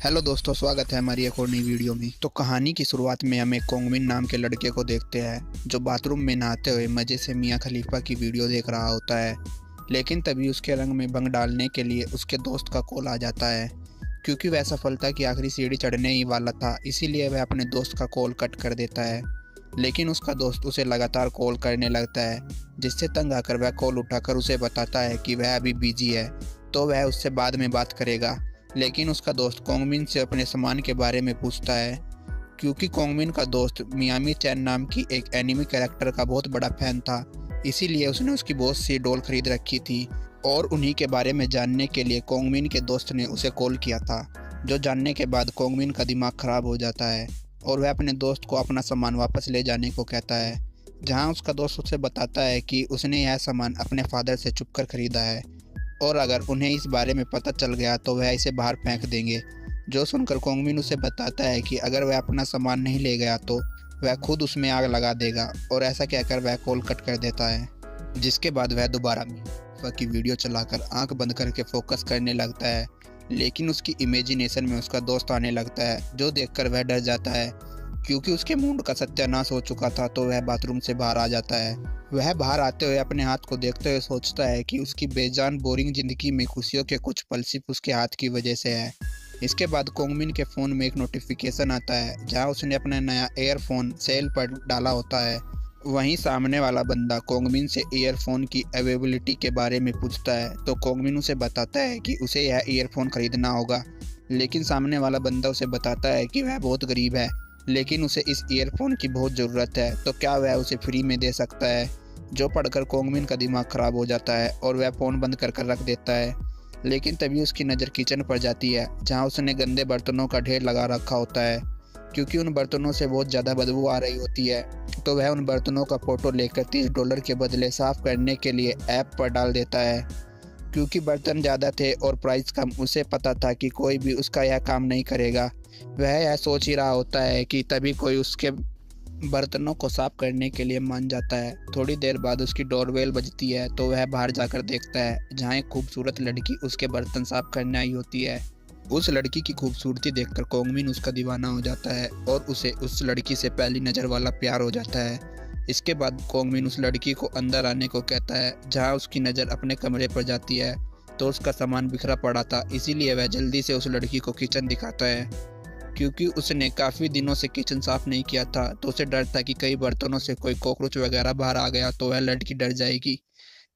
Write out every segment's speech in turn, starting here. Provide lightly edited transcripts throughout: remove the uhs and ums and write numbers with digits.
Hello दोस्तों, स्वागत है हमारी एक और नई वीडियो में। तो कहानी की शुरुआत में हम एक कोंगमिन नाम के लड़के को देखते हैं जो बाथरूम में नहाते हुए मज़े से मियाँ खलीफा की वीडियो देख रहा होता है। लेकिन तभी उसके रंग में भंग डालने के लिए उसके दोस्त का कॉल आ जाता है। क्योंकि वह सफलता की आखिरी सीढ़ी चढ़ने ही वाला था, इसीलिए वह अपने दोस्त का कॉल कट कर देता है। लेकिन उसका दोस्त उसे लगातार कॉल करने लगता है, जिससे तंग आकर वह कॉल उठाकर उसे बताता है कि वह अभी बिजी है, तो वह उससे बाद में बात करेगा। लेकिन उसका दोस्त कोंगमिन से अपने सामान के बारे में पूछता है, क्योंकि कोंगमिन का दोस्त मियामी चैन नाम की एक एनिमी कैरेक्टर का बहुत बड़ा फैन था। इसीलिए उसने उसकी बहुत सी डॉल खरीद रखी थी और उन्हीं के बारे में जानने के लिए कोंगमिन के दोस्त ने उसे कॉल किया था। जो जानने के बाद कोंगमिन का दिमाग खराब हो जाता है और वह अपने दोस्त को अपना सामान वापस ले जाने को कहता है, जहां उसका दोस्त उसे बताता है कि उसने यह सामान अपने फादर से छुपकर खरीदा है और अगर उन्हें इस बारे में पता चल गया तो वह इसे बाहर फेंक देंगे। जो सुनकर कोंगमिन उसे बताता है कि अगर वह अपना सामान नहीं ले गया तो वह खुद उसमें आग लगा देगा, और ऐसा कहकर वह कॉल कट कर देता है। जिसके बाद वह दोबारा मियाँ की वीडियो चलाकर आंख बंद करके फोकस करने लगता है। लेकिन उसकी इमेजिनेशन में उसका दोस्त आने लगता है, जो देखकर वह डर जाता है। क्योंकि उसके मूड का सत्यानाश हो चुका था, तो वह बाथरूम से बाहर आ जाता है। वह बाहर आते हुए अपने हाथ को देखते हुए सोचता है कि उसकी बेजान बोरिंग जिंदगी में खुशियों के कुछ पल सिर्फ उसके हाथ की वजह से है। इसके बाद कोंगमिन के फ़ोन में एक नोटिफिकेशन आता है, जहां उसने अपना नया ईयरफोन सेल पर डाला होता है। वहीं सामने वाला बंदा कोंगमिन से ईयरफोन की अवेलेबिलिटी के बारे में पूछता है, तो कोंगमिन उसे बताता है कि उसे यह ईयरफोन खरीदना होगा। लेकिन सामने वाला बंदा उसे बताता है कि वह बहुत गरीब है, लेकिन उसे इस ईयरफोन की बहुत ज़रूरत है, तो क्या वह उसे फ्री में दे सकता है। जो पढ़कर कोंगमिन का दिमाग ख़राब हो जाता है और वह फ़ोन बंद कर कर रख देता है। लेकिन तभी उसकी नज़र किचन पर जाती है, जहां उसने गंदे बर्तनों का ढेर लगा रखा होता है। क्योंकि उन बर्तनों से बहुत ज़्यादा बदबू आ रही होती है, तो वह उन बर्तनों का फ़ोटो लेकर $30 के बदले साफ़ करने के लिए ऐप पर डाल देता है। क्योंकि बर्तन ज़्यादा थे और प्राइस कम, उसे पता था कि कोई भी उसका यह काम नहीं करेगा। वह यह सोच ही रहा होता है कि तभी कोई उसके बर्तनों को साफ करने के लिए मान जाता है। थोड़ी देर बाद उसकी डोरबेल बजती है, तो वह बाहर जाकर देखता है, जहां एक खूबसूरत लड़की उसके बर्तन साफ करने आई होती है। उस लड़की की खूबसूरती देखकर कोंगमिन उसका दीवाना हो जाता है और उसे उस लड़की से पहली नज़र वाला प्यार हो जाता है। इसके बाद कोंगमिन उस लड़की को अंदर आने को कहता है, जहां उसकी नज़र अपने कमरे पर जाती है, तो उसका सामान बिखरा पड़ा था। इसीलिए वह जल्दी से उस लड़की को किचन दिखाता है। क्योंकि उसने काफ़ी दिनों से किचन साफ़ नहीं किया था, तो उसे डर था कि कई बर्तनों से कोई कॉकरोच वगैरह बाहर आ गया तो वह लड़की डर जाएगी।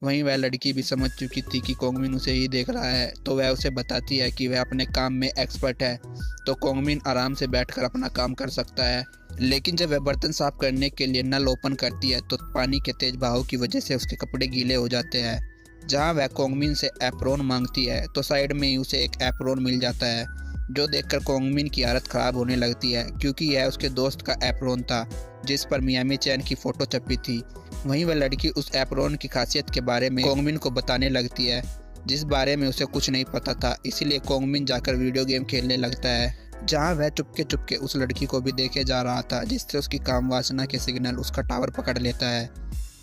वहीं वह लड़की भी समझ चुकी थी कि कोंगमिन उसे ही देख रहा है, तो वह उसे बताती है कि वह अपने काम में एक्सपर्ट है, तो कोंगमिन आराम से बैठकर अपना काम कर सकता है। लेकिन जब वह बर्तन साफ करने के लिए नल ओपन करती है, तो पानी के तेज बहाव की वजह से उसके कपड़े गीले हो जाते हैं। जहां वह कोंगमिन से एप्रोन मांगती है, तो साइड में ही उसे एक एप्रोन मिल जाता है, जो देखकर कोंगमिन की हालत ख़राब होने लगती है। क्योंकि यह उसके दोस्त का एप्रोन था, जिस पर मियामी चैन की फ़ोटो छपी थी। वहीं वह लड़की उस एप्रोन की खासियत के बारे में कोंगमिन को बताने लगती है, जिस बारे में उसे कुछ नहीं पता था। इसीलिए कोंगमिन जाकर वीडियो गेम खेलने लगता है, जहां वह चुपके चुपके उस लड़की को भी देखे जा रहा था, जिससे उसकी काम वासना के सिग्नल उसका टावर पकड़ लेता है,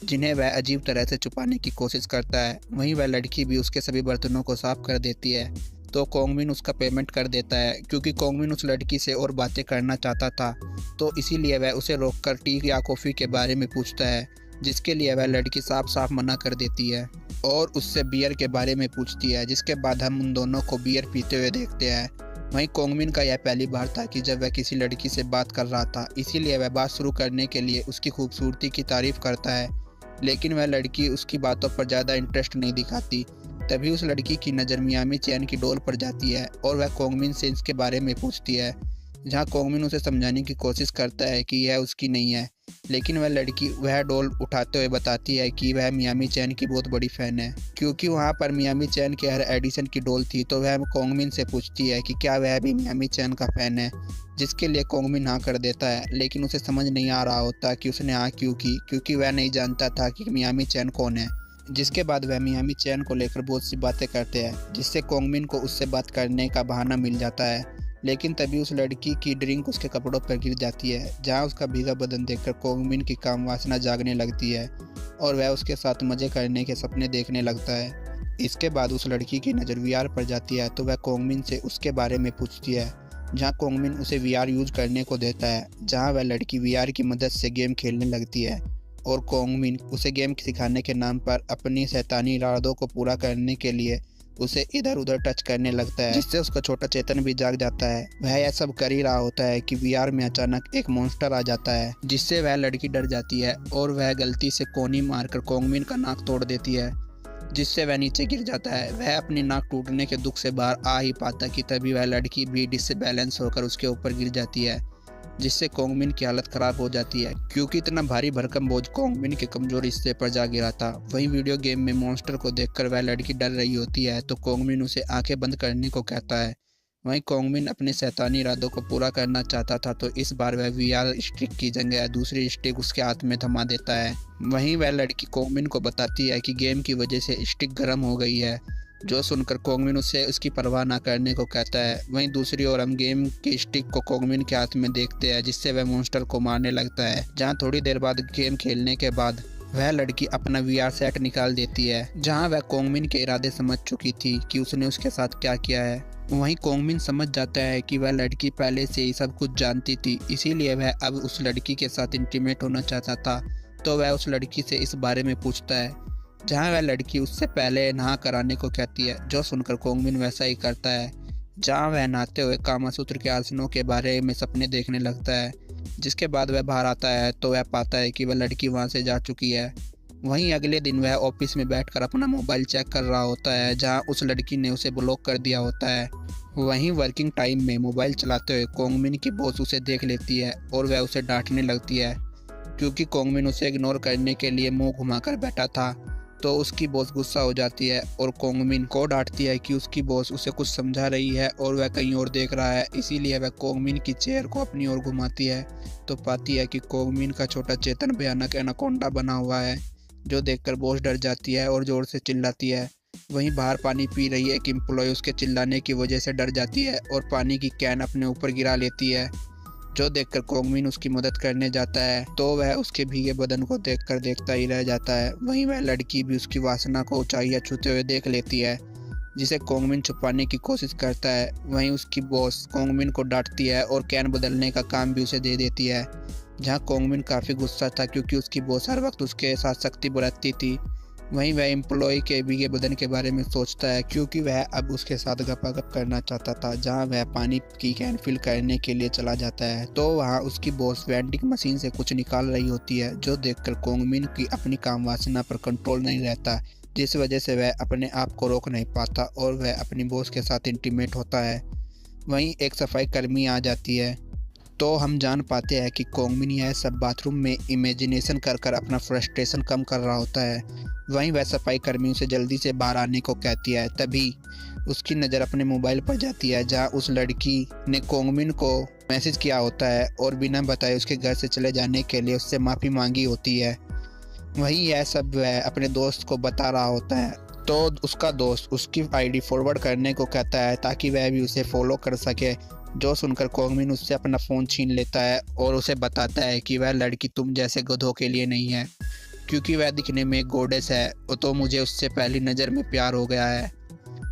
जिन्हें वह अजीब तरह से छुपाने की कोशिश करता है। वहीं वह लड़की भी उसके सभी बर्तनों को साफ कर देती है, तो कोंगमिन उसका पेमेंट कर देता है। क्योंकि कोंगमिन उस लड़की से और बातें करना चाहता था, तो इसीलिए वह उसे रोककर टी या कॉफ़ी के बारे में पूछता है, जिसके लिए वह लड़की साफ साफ मना कर देती है और उससे बियर के बारे में पूछती है। जिसके बाद हम उन दोनों को बियर पीते हुए देखते हैं। वहीं कोंगमिन का यह पहली बार था कि जब वह किसी लड़की से बात कर रहा था, इसीलिए वह बात शुरू करने के लिए उसकी खूबसूरती की तारीफ़ करता है। लेकिन वह लड़की उसकी बातों पर ज़्यादा इंटरेस्ट नहीं दिखाती। तभी उस लड़की की नज़र मियामी चैन की डोल पर जाती है और वह कोंगमिन से इसके बारे में पूछती है, जहां कोंगमिन उसे समझाने की कोशिश करता है कि यह उसकी नहीं है। लेकिन वह लड़की वह डोल उठाते हुए बताती है कि वह मियामी चैन की बहुत बड़ी फ़ैन है। क्योंकि वहां पर मियामी चैन के हर एडिशन की डोल थी, तो वह कोंगमिन से पूछती है कि क्या वह भी मियामी चैन का फ़ैन है, जिसके लिए कोंगमिन हाँ कर देता है। लेकिन उसे समझ नहीं आ रहा होता कि उसने हाँ क्यों की, क्योंकि वह नहीं जानता था कि मियामी चैन कौन है। जिसके बाद वह मियामी चैन को लेकर बहुत सी बातें करते हैं, जिससे कोंगमिन को उससे बात करने का बहाना मिल जाता है। लेकिन तभी उस लड़की की ड्रिंक उसके कपड़ों पर गिर जाती है, जहां उसका भीगा बदन देखकर कोंगमिन की काम वासना जागने लगती है और वह उसके साथ मज़े करने के सपने देखने लगता है। इसके बाद उस लड़की की नज़र वीआर पर जाती है, तो वह कोंगमिन से उसके बारे में पूछती है, जहां कोंगमिन उसे वीआर यूज करने को देता है, जहां वह लड़की वीआर की मदद से गेम खेलने लगती है और कोंगमिन उसे गेम सिखाने के नाम पर अपनी शैतानी इरादों को पूरा करने के लिए उसे इधर उधर टच करने लगता है, जिससे उसका छोटा चेतन भी जाग जाता है। वह यह सब कर ही रहा होता है कि वीआर में अचानक एक मॉन्स्टर आ जाता है, जिससे वह लड़की डर जाती है और वह गलती से कोनी मारकर कोंगमिन का नाक तोड़ देती है, जिससे वह नीचे गिर जाता है। वह अपनी नाक टूटने के दुख से बाहर आ ही पाता कि तभी वह लड़की भी डिसबैलेंस होकर उसके ऊपर गिर जाती है, जिससे कोंगमिन की हालत खराब हो जाती है, क्योंकि इतना भारी भरकम बोझ कोंगमिन के कमजोर हिस्से पर जा गिरा था। वहीं वीडियो गेम में मॉन्स्टर को देखकर वह लड़की डर रही होती है तो कोंगमिन उसे आंखें बंद करने को कहता है। वहीं कोंगमिन अपने शैतानी इरादों को पूरा करना चाहता था तो इस बार वह वीआर स्टिक की जगह दूसरी स्टिक उसके हाथ में थमा देता है। वहीं वह लड़की कोंगमिन को बताती है कि गेम की वजह से स्टिक गर्म हो गई है, जो सुनकर कोंगमिन उससे उसकी परवाह ना करने को कहता है। वहीं दूसरी ओर हम गेम की स्टिक को कोंगमिन के हाथ में देखते हैं, जिससे वह मॉन्स्टर को मारने लगता है। जहां थोड़ी देर बाद गेम खेलने के बाद वह लड़की अपना वीआर सेट निकाल देती है, जहां वह कोंगमिन के इरादे समझ चुकी थी कि उसने उसके साथ क्या किया है। वहीं कोंगमिन समझ जाता है कि वह लड़की पहले से ही सब कुछ जानती थी, इसीलिए वह अब उस लड़की के साथ इंटीमेट होना चाहता था। तो वह उस लड़की से इस बारे में पूछता है, जहां वह लड़की उससे पहले नहा कराने को कहती है, जो सुनकर कोंगमिन वैसा ही करता है। जहां वह नहाते हुए कामासूत्र के आसनों के बारे में सपने देखने लगता है। जिसके बाद वह बाहर आता है तो वह पाता है कि वह लड़की वहां से जा चुकी है। वहीं अगले दिन वह ऑफिस में बैठकर अपना मोबाइल चेक कर रहा होता है, जहां उस लड़की ने उसे ब्लॉक कर दिया होता है। वहीं वर्किंग टाइम में मोबाइल चलाते हुए कोंगमिन की बॉस उसे देख लेती है और वह उसे डांटने लगती है, क्योंकि कोंगमिन उसे इग्नोर करने के लिए मुंह घुमाकर बैठा था। तो उसकी बॉस गुस्सा हो जाती है और कोंगमिन को डांटती है कि उसकी बॉस उसे कुछ समझा रही है और वह कहीं और देख रहा है। इसीलिए वह कोंगमिन की चेयर को अपनी ओर घुमाती है तो पाती है कि कोंगमिन का छोटा चेतन भयानक एनाकोंडा बना हुआ है, जो देखकर बॉस डर जाती है और जोर से चिल्लाती है। वहीं बाहर पानी पी रही एक एम्प्लॉय उसके चिल्लाने की वजह से डर जाती है और पानी की कैन अपने ऊपर गिरा लेती है, जो देखकर कोंगमिन उसकी मदद करने जाता है तो वह उसके भीगे बदन को देखकर देखता ही रह जाता है। वहीं वह लड़की भी उसकी वासना को ऊंचाइयां छूते हुए देख लेती है, जिसे कोंगमिन छुपाने की कोशिश करता है। वहीं उसकी बॉस कोंगमिन को डांटती है और कैन बदलने का काम भी उसे दे देती है, जहां कोंगमिन काफ़ी गुस्सा था क्योंकि उसकी बॉस हर वक्त उसके साथ सख्ती बरतती थी। वहीं वह एम्प्लॉय के भीगे बदन के बारे में सोचता है, क्योंकि वह अब उसके साथ गपागप करना चाहता था। जहां वह पानी की कैन फिल करने के लिए चला जाता है तो वहां उसकी बॉस वेंडिंग मशीन से कुछ निकाल रही होती है, जो देखकर कोंगमिन की अपनी काम वासना पर कंट्रोल नहीं रहता, जिस वजह से वह अपने आप को रोक नहीं पाता और वह अपनी बॉस के साथ इंटीमेट होता है। वहीं एक सफाई कर्मी आ जाती है तो हम जान पाते हैं कि कोंगमिन यह सब बाथरूम में इमेजिनेशन कर कर अपना फ्रस्ट्रेशन कम कर रहा होता है। वहीं वह सफाई कर्मियों से जल्दी से बाहर आने को कहती है। तभी उसकी नज़र अपने मोबाइल पर जाती है, जहां उस लड़की ने कोंगमिन को मैसेज किया होता है और बिना बताए उसके घर से चले जाने के लिए उससे माफ़ी मांगी होती है। वहीं यह सब वह अपने दोस्त को बता रहा होता है तो उसका दोस्त उसकी आईडी फॉरवर्ड करने को कहता है ताकि वह भी उसे फॉलो कर सके, जो सुनकर कोंगमिन उससे अपना फ़ोन छीन लेता है और उसे बताता है कि वह लड़की तुम जैसे गधों के लिए नहीं है, क्योंकि वह दिखने में एक गॉडेस है। तो मुझे उससे पहली नज़र में प्यार हो गया है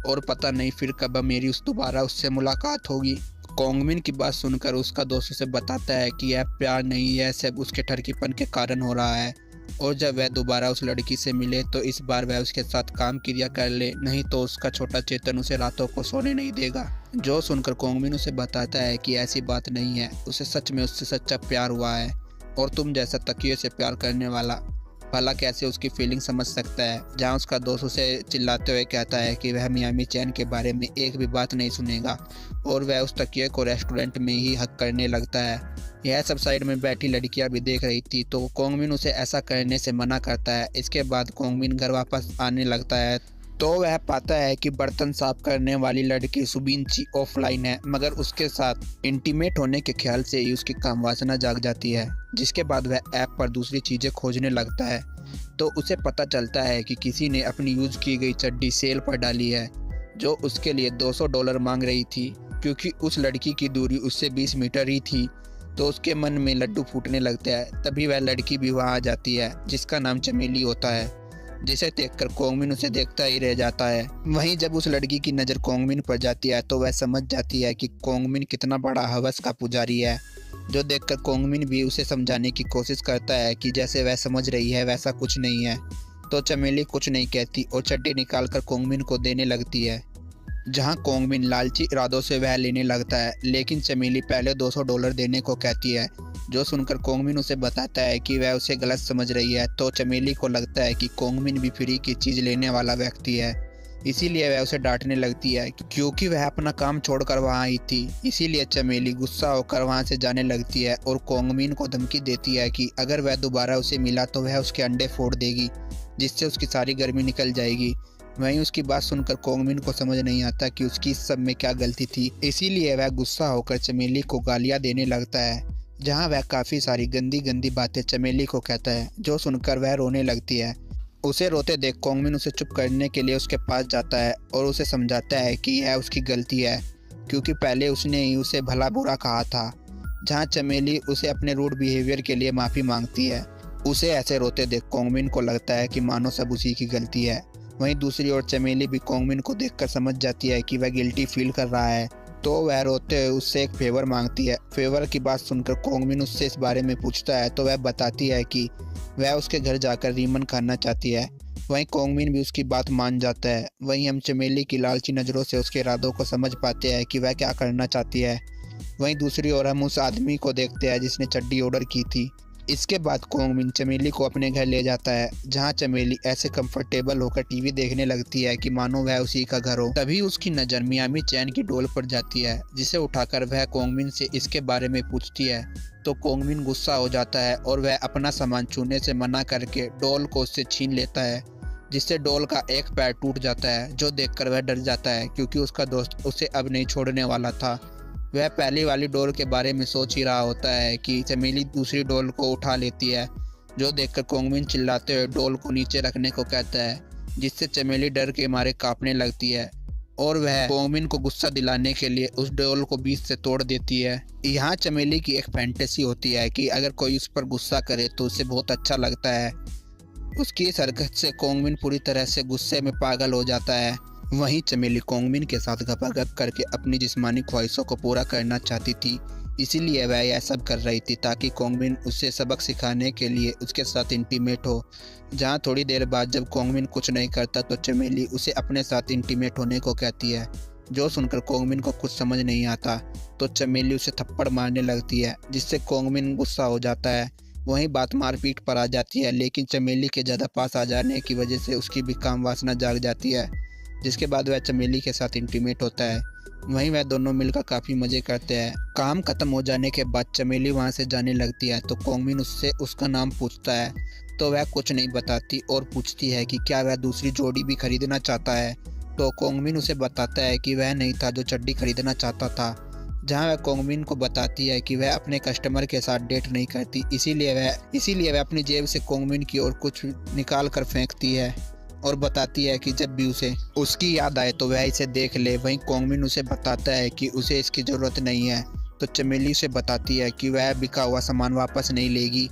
और पता नहीं फिर कब मेरी दोबारा उससे मुलाकात होगी। कोंगमिन की बात सुनकर उसका दोस्त उसे बताता है कि यह प्यार नहीं है, सब उसके ठरकीपन के कारण हो रहा है, और जब वह दोबारा उस लड़की से मिले तो इस बार वह उसके साथ काम क्रिया कर ले, नहीं तो उसका छोटा चेतन उसे रातों को सोने नहीं देगा। जो सुनकर कोंगमिन उसे बताता है कि ऐसी बात नहीं है, उसे सच में उससे सच्चा प्यार हुआ है और तुम जैसा तकिए से प्यार करने वाला भला कैसे उसकी फीलिंग समझ सकता है। जहां उसका दोस्त उसे चिल्लाते हुए कहता है कि वह मियामी चैन के बारे में एक भी बात नहीं सुनेगा और वह उस तकिए को रेस्टोरेंट में ही हक करने लगता है। यह सब साइड में बैठी लड़कियां भी देख रही थी तो कोंगमिन उसे ऐसा करने से मना करता है। इसके बाद कोंगमिन घर वापस आने लगता है तो वह पाता है कि बर्तन साफ करने वाली लड़की सुबिनची ऑफलाइन है, मगर उसके साथ इंटीमेट होने के ख्याल से ही उसकी काम वासना जाग जाती है। जिसके बाद वह ऐप पर दूसरी चीज़ें खोजने लगता है तो उसे पता चलता है कि किसी ने अपनी यूज की गई चड्डी सेल पर डाली है, जो उसके लिए $200 मांग रही थी। क्योंकि उस लड़की की दूरी उससे 20 मीटर ही थी तो उसके मन में लड्डू फूटने लगते हैं। तभी वह लड़की भी वहाँ आ जाती है, जिसका नाम चमेली होता है, जिसे देखकर कोंगमिन उसे देखता ही रह जाता है। वहीं जब उस लड़की की नज़र कोंगमिन पर जाती है तो वह समझ जाती है कि कोंगमिन कितना बड़ा हवस का पुजारी है, जो देखकर कोंगमिन भी उसे समझाने की कोशिश करता है कि जैसे वह समझ रही है वैसा कुछ नहीं है। तो चमेली कुछ नहीं कहती और चड्डी निकालकर कोंगमिन को देने लगती है, जहां कोंगमिन लालची इरादों से वह लेने लगता है, लेकिन चमेली पहले $200 देने को कहती है, जो सुनकर कोंगमिन उसे बताता है कि वह उसे गलत समझ रही है। तो चमेली को लगता है कि कोंगमिन भी फ्री की चीज़ लेने वाला व्यक्ति है, इसीलिए वह उसे डांटने लगती है, क्योंकि वह अपना काम छोड़कर वहाँ आई थी। इसीलिए चमेली गुस्सा होकर वहाँ से जाने लगती है और कोंगमिन को धमकी देती है कि अगर वह दोबारा उसे मिला तो वह उसके अंडे फोड़ देगी, जिससे उसकी सारी गर्मी निकल जाएगी। वहीं उसकी बात सुनकर कोंगमिन को समझ नहीं आता कि उसकी इस सब में क्या गलती थी, इसीलिए वह गुस्सा होकर चमेली को गालियां देने लगता है, जहां वह काफ़ी सारी गंदी गंदी बातें चमेली को कहता है, जो सुनकर वह रोने लगती है। उसे रोते देख कोंगमिन उसे चुप करने के लिए उसके पास जाता है और उसे समझाता है कि यह उसकी गलती है, क्योंकि पहले उसने ही उसे भला बुरा कहा था। जहाँ चमेली उसे अपने रूड बिहेवियर के लिए माफ़ी मांगती है। उसे ऐसे रोते देख कोंगमिन को लगता है कि मानो सब उसी की गलती है। वहीं दूसरी ओर चमेली भी कोंगमिन को देखकर समझ जाती है कि वह गिल्टी फील कर रहा है, तो वह रोते हुए उससे एक फेवर मांगती है। फेवर की बात सुनकर कोंगमिन उससे इस बारे में पूछता है तो वह बताती है कि वह उसके घर जाकर रीमन खाना चाहती है। वहीं कोंगमिन भी उसकी बात मान जाता है। वहीं हम चमेली की लालची नज़रों से उसके इरादों को समझ पाते हैं कि वह क्या करना चाहती है। वहीं दूसरी ओर हम उस आदमी को देखते हैं जिसने चड्डी ऑर्डर की थी। इसके बाद कोंगमिन चमेली को अपने घर ले जाता है, जहां चमेली ऐसे कंफर्टेबल होकर टीवी देखने लगती है कि मानो वह उसी का घर हो। तभी उसकी नज़र मियामी चैन की डोल पर जाती है, जिसे उठाकर वह कोंगमिन से इसके बारे में पूछती है। तो कोंगमिन गुस्सा हो जाता है और वह अपना सामान छूने से मना करके डोल को उससे छीन लेता है, जिससे डोल का एक पैर टूट जाता है, जो देखकर वह डर जाता है, क्योंकि उसका दोस्त उसे अब नहीं छोड़ने वाला था। वह पहली वाली डोल के बारे में सोच ही रहा होता है कि चमेली दूसरी डोल को उठा लेती है, जो देखकर कोंगमिन चिल्लाते हुए डोल को नीचे रखने को कहता है, जिससे चमेली डर के मारे कांपने लगती है और वह कोंगमिन को गुस्सा दिलाने के लिए उस डोल को बीच से तोड़ देती है। यहाँ चमेली की एक फैंटेसी होती है कि अगर कोई उस पर गुस्सा करे तो उसे बहुत अच्छा लगता है। उसकी इस हरकत से कोंगमिन पूरी तरह से गुस्से में पागल हो जाता है। वहीं चमेली कोंगमिन के साथ गपागप करके अपनी जिस्मानी ख्वाहिशों को पूरा करना चाहती थी, इसीलिए वह यह सब कर रही थी ताकि कोंगमिन उसे सबक सिखाने के लिए उसके साथ इंटीमेट हो। जहां थोड़ी देर बाद जब कोंगमिन कुछ नहीं करता तो चमेली उसे अपने साथ इंटीमेट होने को कहती है, जो सुनकर कोंगमिन को कुछ समझ नहीं आता। तो चमेली उसे थप्पड़ मारने लगती है, जिससे कोंगमिन गुस्सा हो जाता है। वहीं बात मारपीट पर आ जाती है, लेकिन चमेली के ज़्यादा पास आ जाने की वजह से उसकी भी काम वासना जाग जाती है, जिसके बाद वह चमेली के साथ इंटीमेट होता है। वहीं वह दोनों मिलकर काफ़ी मज़े करते हैं। काम खत्म हो जाने के बाद चमेली वहां से जाने लगती है, तो कोंगमिन उससे उसका नाम पूछता है, तो वह कुछ नहीं बताती और पूछती है कि क्या वह दूसरी जोड़ी भी खरीदना चाहता है। तो कोंगमिन उसे बताता है कि वह नहीं था जो चड्डी खरीदना चाहता था, जहां वह कोंगमिन को बताती है कि वह अपने कस्टमर के साथ डेट नहीं करती, इसीलिए वह अपनी जेब से कोंगमिन की ओर कुछ निकाल कर फेंकती है और बताती है कि जब भी उसे उसकी याद आए तो वह इसे देख ले। वहीं कोंगमिन उसे बताता है कि उसे इसकी ज़रूरत नहीं है, तो चमेली उसे बताती है कि वह बिका हुआ सामान वापस नहीं लेगी।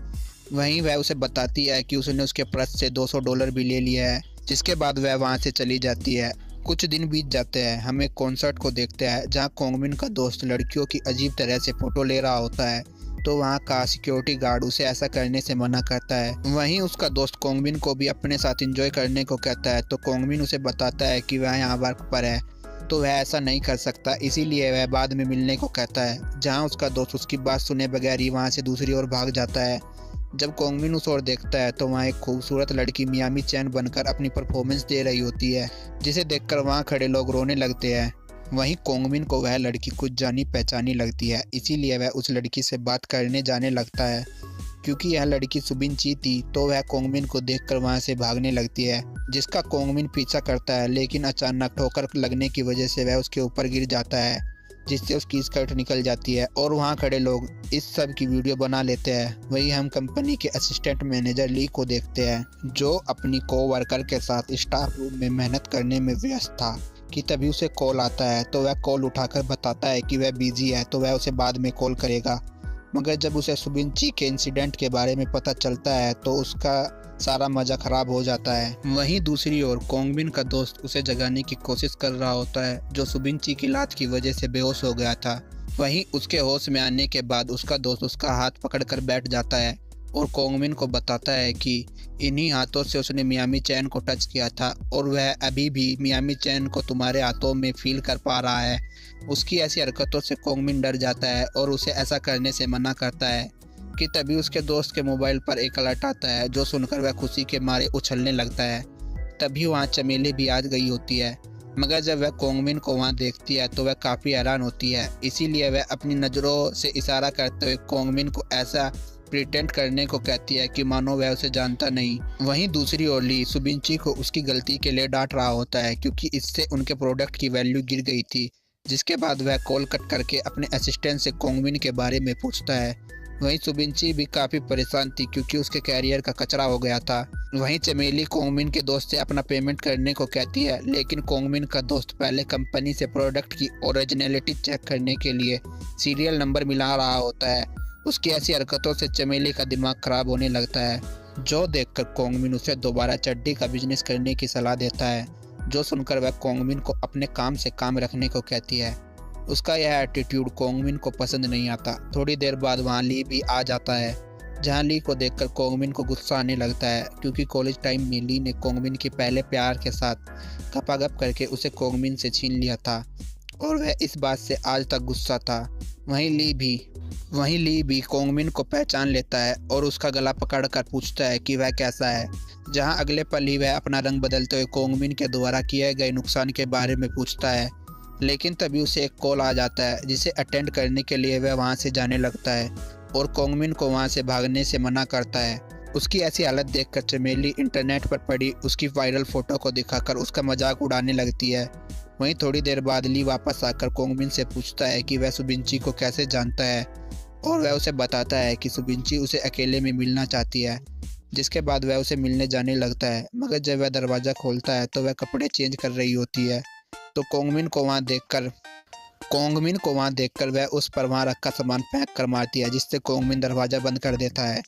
वहीं वह उसे बताती है कि उसने उसके पर्स से $200 भी ले लिया है, जिसके बाद वह वहां से चली जाती है। कुछ दिन बीत जाते हैं, हम एक कॉन्सर्ट को देखते हैं जहां कोंगमिन का दोस्त लड़कियों की अजीब तरह से फ़ोटो ले रहा होता है, तो वहाँ का सिक्योरिटी गार्ड उसे ऐसा करने से मना करता है। वहीं उसका दोस्त कोंगमिन को भी अपने साथ एंजॉय करने को कहता है, तो कोंगमिन उसे बताता है कि वह यहाँ वर्क पर है, तो वह ऐसा नहीं कर सकता, इसीलिए वह बाद में मिलने को कहता है। जहाँ उसका दोस्त उसकी बात सुने बगैर ही वहाँ से दूसरी ओर भाग जाता है। जब कोंगमिन उस ओर देखता है तो वहाँ एक खूबसूरत लड़की मियामी चैन बनकर अपनी परफॉर्मेंस दे रही होती है, जिसे देखकर वहाँ खड़े लोग रोने लगते हैं। वहीं कोंगमिन को वह लड़की कुछ जानी पहचानी लगती है, इसीलिए वह उस लड़की से बात करने जाने लगता है। क्योंकि यह लड़की सुबिनची थी, तो वह कोंगमिन को देखकर वहां से भागने लगती है, जिसका कोंगमिन पीछा करता है, लेकिन अचानक ठोकर लगने की वजह से वह उसके ऊपर गिर जाता है, जिससे उसकी स्कर्ट निकल जाती है और वहाँ खड़े लोग इस सब की वीडियो बना लेते हैं। वहीं हम कंपनी के असिस्टेंट मैनेजर ली को देखते हैं, जो अपनी कोवर्कर के साथ स्टाफ रूम में मेहनत करने में व्यस्त था कि तभी उसे कॉल आता है। तो वह कॉल उठाकर बताता है कि वह बिजी है, तो वह उसे बाद में कॉल करेगा। मगर जब उसे सुबिनची के इंसिडेंट के बारे में पता चलता है तो उसका सारा मज़ा ख़राब हो जाता है। वहीं दूसरी ओर कोंगमिन का दोस्त उसे जगाने की कोशिश कर रहा होता है, जो सुबिनची की लात की वजह से बेहोश हो गया था। वहीं उसके होश में आने के बाद उसका दोस्त उसका हाथ पकड़कर बैठ जाता है और कोंगमिन को बताता है कि इन्हीं हाथों से उसने मियामी चैन को टच किया था और वह अभी भी मियामी चैन को तुम्हारे हाथों में फील कर पा रहा है। उसकी ऐसी हरकतों से कोंगमिन डर जाता है और उसे ऐसा करने से मना करता है कि तभी उसके दोस्त के मोबाइल पर एक अलर्ट आता है, जो सुनकर वह खुशी के मारे उछलने लगता है। तभी वहाँ चमेली भी आ गई होती है, मगर जब वह कोंगमिन को वहाँ देखती है तो वह काफ़ी हैरान होती है। इसीलिए वह अपनी नज़रों से इशारा करते हुए कोंगमिन को ऐसा प्रिटेंड करने को कहती है कि मानो वह उसे जानता नहीं। वहीं दूसरी ओर ली सुबिनची को उसकी गलती के लिए डांट रहा होता है, क्योंकि इससे उनके प्रोडक्ट की वैल्यू गिर गई थी। जिसके बाद वह कॉल कट करके अपने असिस्टेंट से कोंगमिन के बारे में पूछता है। वहीं सुबिनची भी काफ़ी परेशान थी, क्योंकि उसके कैरियर का कचरा हो गया था। वहीं चमेली कोंगमिन के दोस्त से अपना पेमेंट करने को कहती है, लेकिन कोंगमिन का दोस्त पहले कंपनी से प्रोडक्ट की ओरिजिनलिटी चेक करने के लिए सीरियल नंबर मिला रहा होता है। उसकी ऐसी हरकतों से चमेली का दिमाग खराब होने लगता है, जो देखकर कोंगमिन उसे दोबारा चड्डी का बिजनेस करने की सलाह देता है। जो सुनकर वह कोंगमिन को अपने काम से काम रखने को कहती है। उसका यह एटीट्यूड कोंगमिन को पसंद नहीं आता। थोड़ी देर बाद वहाँ ली भी आ जाता है, जहाँ ली को देखकर कोंगमिन को गुस्सा आने लगता है, क्योंकि कॉलेज टाइम में ली ने कोंगमिन के पहले प्यार के साथ गपागप करके उसे कोंगमिन से छीन लिया था और वह इस बात से आज तक गुस्सा था। वहीं ली भी कोंगमिन को पहचान लेता है और उसका गला पकड़कर पूछता है कि वह कैसा है, जहां अगले पल ही वह अपना रंग बदलते हुए कोंगमिन के द्वारा किए गए नुकसान के बारे में पूछता है। लेकिन तभी उसे एक कॉल आ जाता है, जिसे अटेंड करने के लिए वह वहां से जाने लगता है और कोंगमिन को वहां से भागने से मना करता है। उसकी ऐसी हालत देखकर चमेली इंटरनेट पर पड़ी उसकी वायरल फोटो को दिखाकर उसका मजाक उड़ाने लगती है। वहीं थोड़ी देर बाद ली वापस आकर कोंगमिन से पूछता है कि वह सुबिनची को कैसे जानता है और वह उसे बताता है कि सुबिनची उसे अकेले में मिलना चाहती है। जिसके बाद वह उसे मिलने जाने लगता है, मगर जब वह दरवाज़ा खोलता है तो वह कपड़े चेंज कर रही होती है। तो कोंगमिन को वहाँ देखकर वह उस पर वहाँ रखा सामान फेंक कर मारती है, जिससे कोंगमिन दरवाज़ा बंद कर देता है।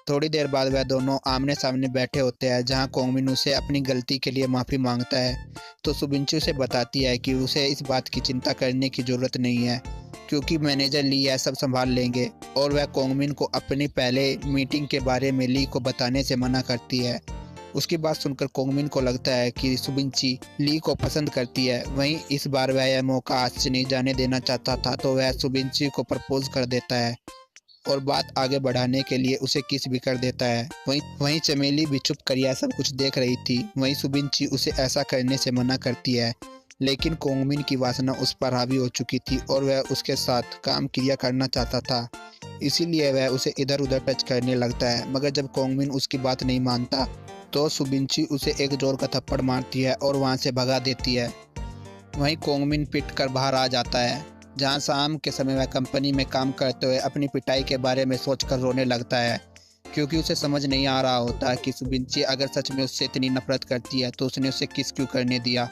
थोड़ी देर बाद वह दोनों आमने सामने बैठे होते हैं, जहाँ कोंगमिन उसे अपनी गलती के लिए माफ़ी मांगता है। तो सुबिनची उसे बताती है कि उसे इस बात की चिंता करने की ज़रूरत नहीं है, क्योंकि मैनेजर ली यह सब संभाल लेंगे। और वह कोंगमिन को अपनी पहले मीटिंग के बारे में ली को बताने से मना करती है। उसकी बात सुनकर कोंगमिन को लगता है कि सुबिनची ली को पसंद करती है। वहीं इस बार वह यह मौका हाथ से नहीं जाने देना चाहता था, तो वह सुबिनची को प्रपोज कर देता है और बात आगे बढ़ाने के लिए उसे किस भी कर देता है। वहीं चमेली भी चुप कर यह सब कुछ देख रही थी। वहीं सुबिनची उसे ऐसा करने से मना करती है, लेकिन कोंगमिन की वासना उस पर हावी हो चुकी थी और वह उसके साथ काम क्रिया करना चाहता था। इसीलिए वह उसे इधर उधर टच करने लगता है, मगर जब कोंगमिन उसकी बात नहीं मानता तो सुबिनची उसे एक जोर का थप्पड़ मारती है और वहाँ से भगा देती है। वहीं कोंगमिन पिट कर बाहर आ जाता है, जहाँ शाम के समय वह कंपनी में काम करते हुए अपनी पिटाई के बारे में सोचकर रोने लगता है, क्योंकि उसे समझ नहीं आ रहा होता कि सुबिनची अगर सच में उससे इतनी नफरत करती है तो उसने उसे किस क्यों करने दिया।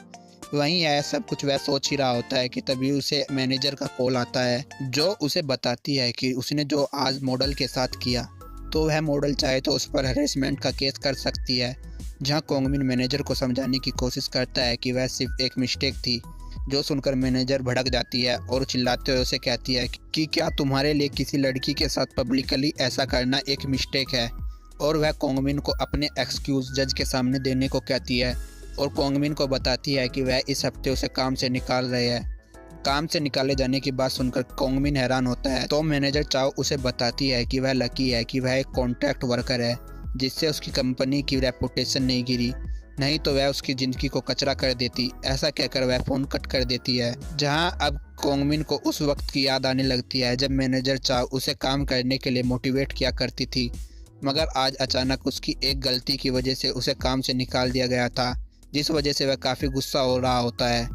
वहीं यह सब कुछ वह सोच ही रहा होता है कि तभी उसे मैनेजर का कॉल आता है, जो उसे बताती है कि उसने जो आज मॉडल के साथ किया तो वह मॉडल चाहे तो उस पर हैरेसमेंट का केस कर सकती है। जहां कोंगमिन मैनेजर को समझाने की कोशिश करता है कि वह सिर्फ एक मिस्टेक थी, जो सुनकर मैनेजर भड़क जाती है और चिल्लाते हुए उसे कहती है कि क्या तुम्हारे लिए किसी लड़की के साथ पब्लिकली ऐसा करना एक मिस्टेक है। और वह कोंगमिन को अपने एक्सक्यूज़ जज के सामने देने को कहती है और कोंगमिन को बताती है कि वह इस हफ्ते उसे काम से निकाल रहे हैं। काम से निकाले जाने की बात सुनकर कोंगमिन हैरान होता है, तो मैनेजर चाओ उसे बताती है कि वह लकी है कि वह एक कॉन्ट्रैक्ट वर्कर है, जिससे उसकी कंपनी की रेपुटेशन नहीं गिरी, नहीं तो वह उसकी ज़िंदगी को कचरा कर देती। ऐसा कहकर वह फ़ोन कट कर देती है, जहां अब कोंगमिन को उस वक्त की याद आने लगती है जब मैनेजर चाओ उसे काम करने के लिए मोटिवेट किया करती थी, मगर आज अचानक उसकी एक गलती की वजह से उसे काम से निकाल दिया गया था, जिस वजह से वह काफ़ी गुस्सा हो रहा होता है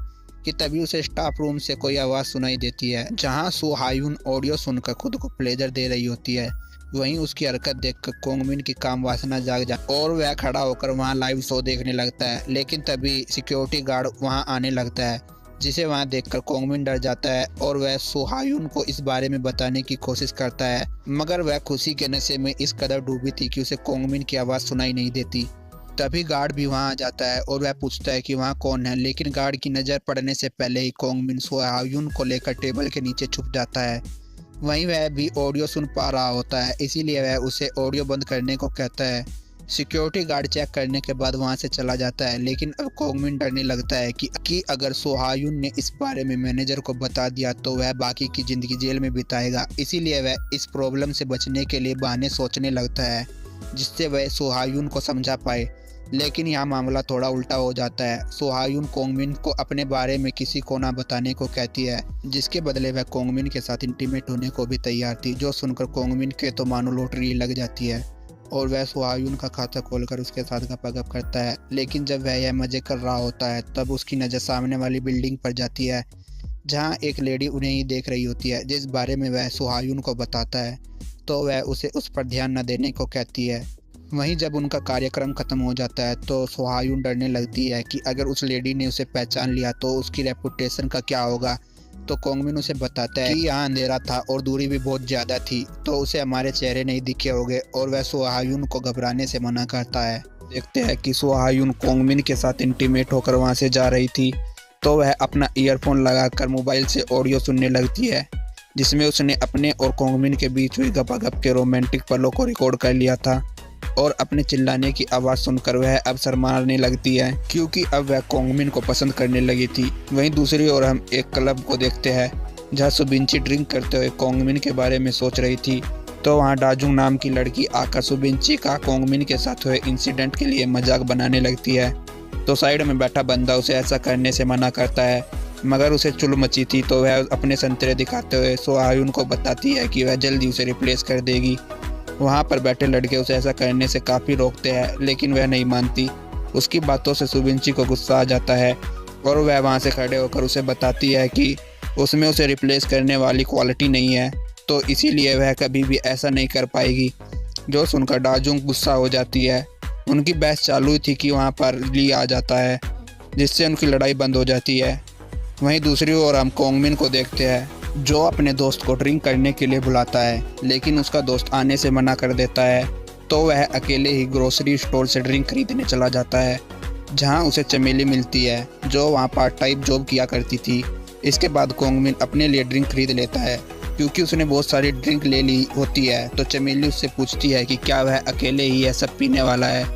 कि तभी उसे स्टाफ रूम से कोई आवाज़ सुनाई देती है, जहां सो हायुन ऑडियो सुनकर खुद को प्लेजर दे रही होती है। वहीं उसकी हरकत देखकर कोंगमिन की काम वासना जाग जाती और वह खड़ा होकर वहां लाइव शो देखने लगता है। लेकिन तभी सिक्योरिटी गार्ड वहां आने लगता है, जिसे वहां देखकर कोंगमिन डर जाता है और वह सोहायुन को इस बारे में बताने की कोशिश करता है, मगर वह खुशी के नशे में इस कदर डूबी थी कि उसे कोंगमिन की आवाज़ सुनाई नहीं देती। तभी गार्ड भी वहां आ जाता है और वह पूछता है कि वहां कौन है, लेकिन गार्ड की नज़र पड़ने से पहले ही कोंगमिन सोहायुन को लेकर टेबल के नीचे छुप जाता है। वहीं वह भी ऑडियो सुन पा रहा होता है, इसीलिए वह उसे ऑडियो बंद करने को कहता है। सिक्योरिटी गार्ड चेक करने के बाद वहां से चला जाता है, लेकिन अब कोंगमिन डरने लगता है कि अगर सोहायुन ने इस बारे में मैनेजर को बता दिया तो वह बाकी की ज़िंदगी जेल में बिताएगा। इसीलिए वह इस प्रॉब्लम से बचने के लिए बहाने सोचने लगता है जिससे वह सोहायुन को समझा पाए। लेकिन यहाँ मामला थोड़ा उल्टा हो जाता है। सोहायुन कोंगमिन को अपने बारे में किसी को ना बताने को कहती है, जिसके बदले वह कोंगमिन के साथ इंटीमेट होने को भी तैयार थी, जो सुनकर कोंगमिन के तो मानो लॉटरी लग जाती है और वह सोहायुन का खाता खोलकर उसके साथ गपागप करता है। लेकिन जब वह यह मजे कर रहा होता है तब उसकी नज़र सामने वाली बिल्डिंग पर जाती है, जहां एक लेडी उन्हें ही देख रही होती है, जिस बारे में वह सोहायुन को बताता है तो वह उसे उस पर ध्यान न देने को कहती है। वहीं जब उनका कार्यक्रम खत्म हो जाता है तो सोहायुन डरने लगती है कि अगर उस लेडी ने उसे पहचान लिया तो उसकी रेपुटेशन का क्या होगा। तो कोंगमिन उसे बताता है कि यहाँ अंधेरा था और दूरी भी बहुत ज़्यादा थी, तो उसे हमारे चेहरे नहीं दिखे होंगे, और वह सोहायुन को घबराने से मना करता है। देखते हैं कि सोहायुन कोंगमिन के साथ इंटीमेट होकर वहाँ से जा रही थी तो वह अपना ईयरफोन लगाकर मोबाइल से ऑडियो सुनने लगती है, जिसमें उसने अपने और कोंगमिन के बीच हुई गपागप के रोमांटिक पलों को रिकॉर्ड कर लिया था। और अपने चिल्लाने की आवाज़ सुनकर वह अब शर्माने लगती है, क्योंकि अब वह कोंगमिन को पसंद करने लगी थी। वहीं दूसरी ओर हम एक क्लब को देखते हैं जहां सुबिंची ड्रिंक करते हुए कोंगमिन के बारे में सोच रही थी। तो वहां डाजुंग नाम की लड़की आकर सुबिंची का कोंगमिन के साथ हुए इंसिडेंट के लिए मजाक बनाने लगती है। तो साइड में बैठा बंदा उसे ऐसा करने से मना करता है, मगर उसे चुल मची थी तो वह अपने संतरे दिखाते हुए सोहायुन को बताती है कि वह जल्दी उसे रिप्लेस कर देगी। वहाँ पर बैठे लड़के उसे ऐसा करने से काफ़ी रोकते हैं, लेकिन वह नहीं मानती। उसकी बातों से सुबिंची को गुस्सा आ जाता है और वह वहाँ से खड़े होकर उसे बताती है कि उसमें उसे रिप्लेस करने वाली क्वालिटी नहीं है, तो इसीलिए वह कभी भी ऐसा नहीं कर पाएगी। जो सुनकर डाजुंग गुस्सा हो जाती है। उनकी बहस चालू थी कि वहाँ पर ली आ जाता है, जिससे उनकी लड़ाई बंद हो जाती है। वहीं दूसरी ओर हम कोंगमिन को देखते हैं, जो अपने दोस्त को ड्रिंक करने के लिए बुलाता है, लेकिन उसका दोस्त आने से मना कर देता है। तो वह अकेले ही ग्रोसरी स्टोर से ड्रिंक खरीदने चला जाता है, जहां उसे चमेली मिलती है, जो वहां पार्ट टाइम जॉब किया करती थी। इसके बाद कोंगमिन अपने लिए ड्रिंक खरीद लेता है, क्योंकि उसने बहुत सारी ड्रिंक ले ली होती है। तो चमेली उससे पूछती है कि क्या वह अकेले ही यह सब पीने वाला है,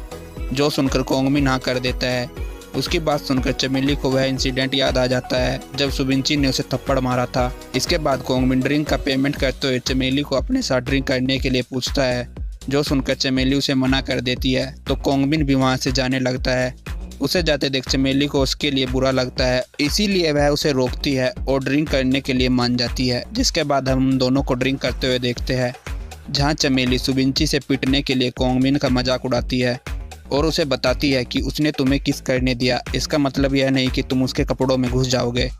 जो सुनकर कोंगमिन हाँ कर देता है। उसकी बात सुनकर चमेली को वह इंसिडेंट याद आ जाता है जब सुबिंची ने उसे थप्पड़ मारा था। इसके बाद कोंगमिन ड्रिंक का पेमेंट करते हुए चमेली को अपने साथ ड्रिंक करने के लिए पूछता है, जो सुनकर चमेली उसे मना कर देती है। तो कोंगमिन भी वहाँ से जाने लगता है। उसे जाते देख चमेली को उसके लिए बुरा लगता है, इसीलिए वह उसे रोकती है और ड्रिंक करने के लिए मान जाती है। जिसके बाद हम दोनों को ड्रिंक करते हुए देखते हैं, जहाँ चमेली सुबिंची से पीटने के लिए कोंगमिन का मजाक उड़ाती है और उसे बताती है कि उसने तुम्हें किस करने दिया, इसका मतलब यह नहीं कि तुम उसके कपड़ों में घुस जाओगे।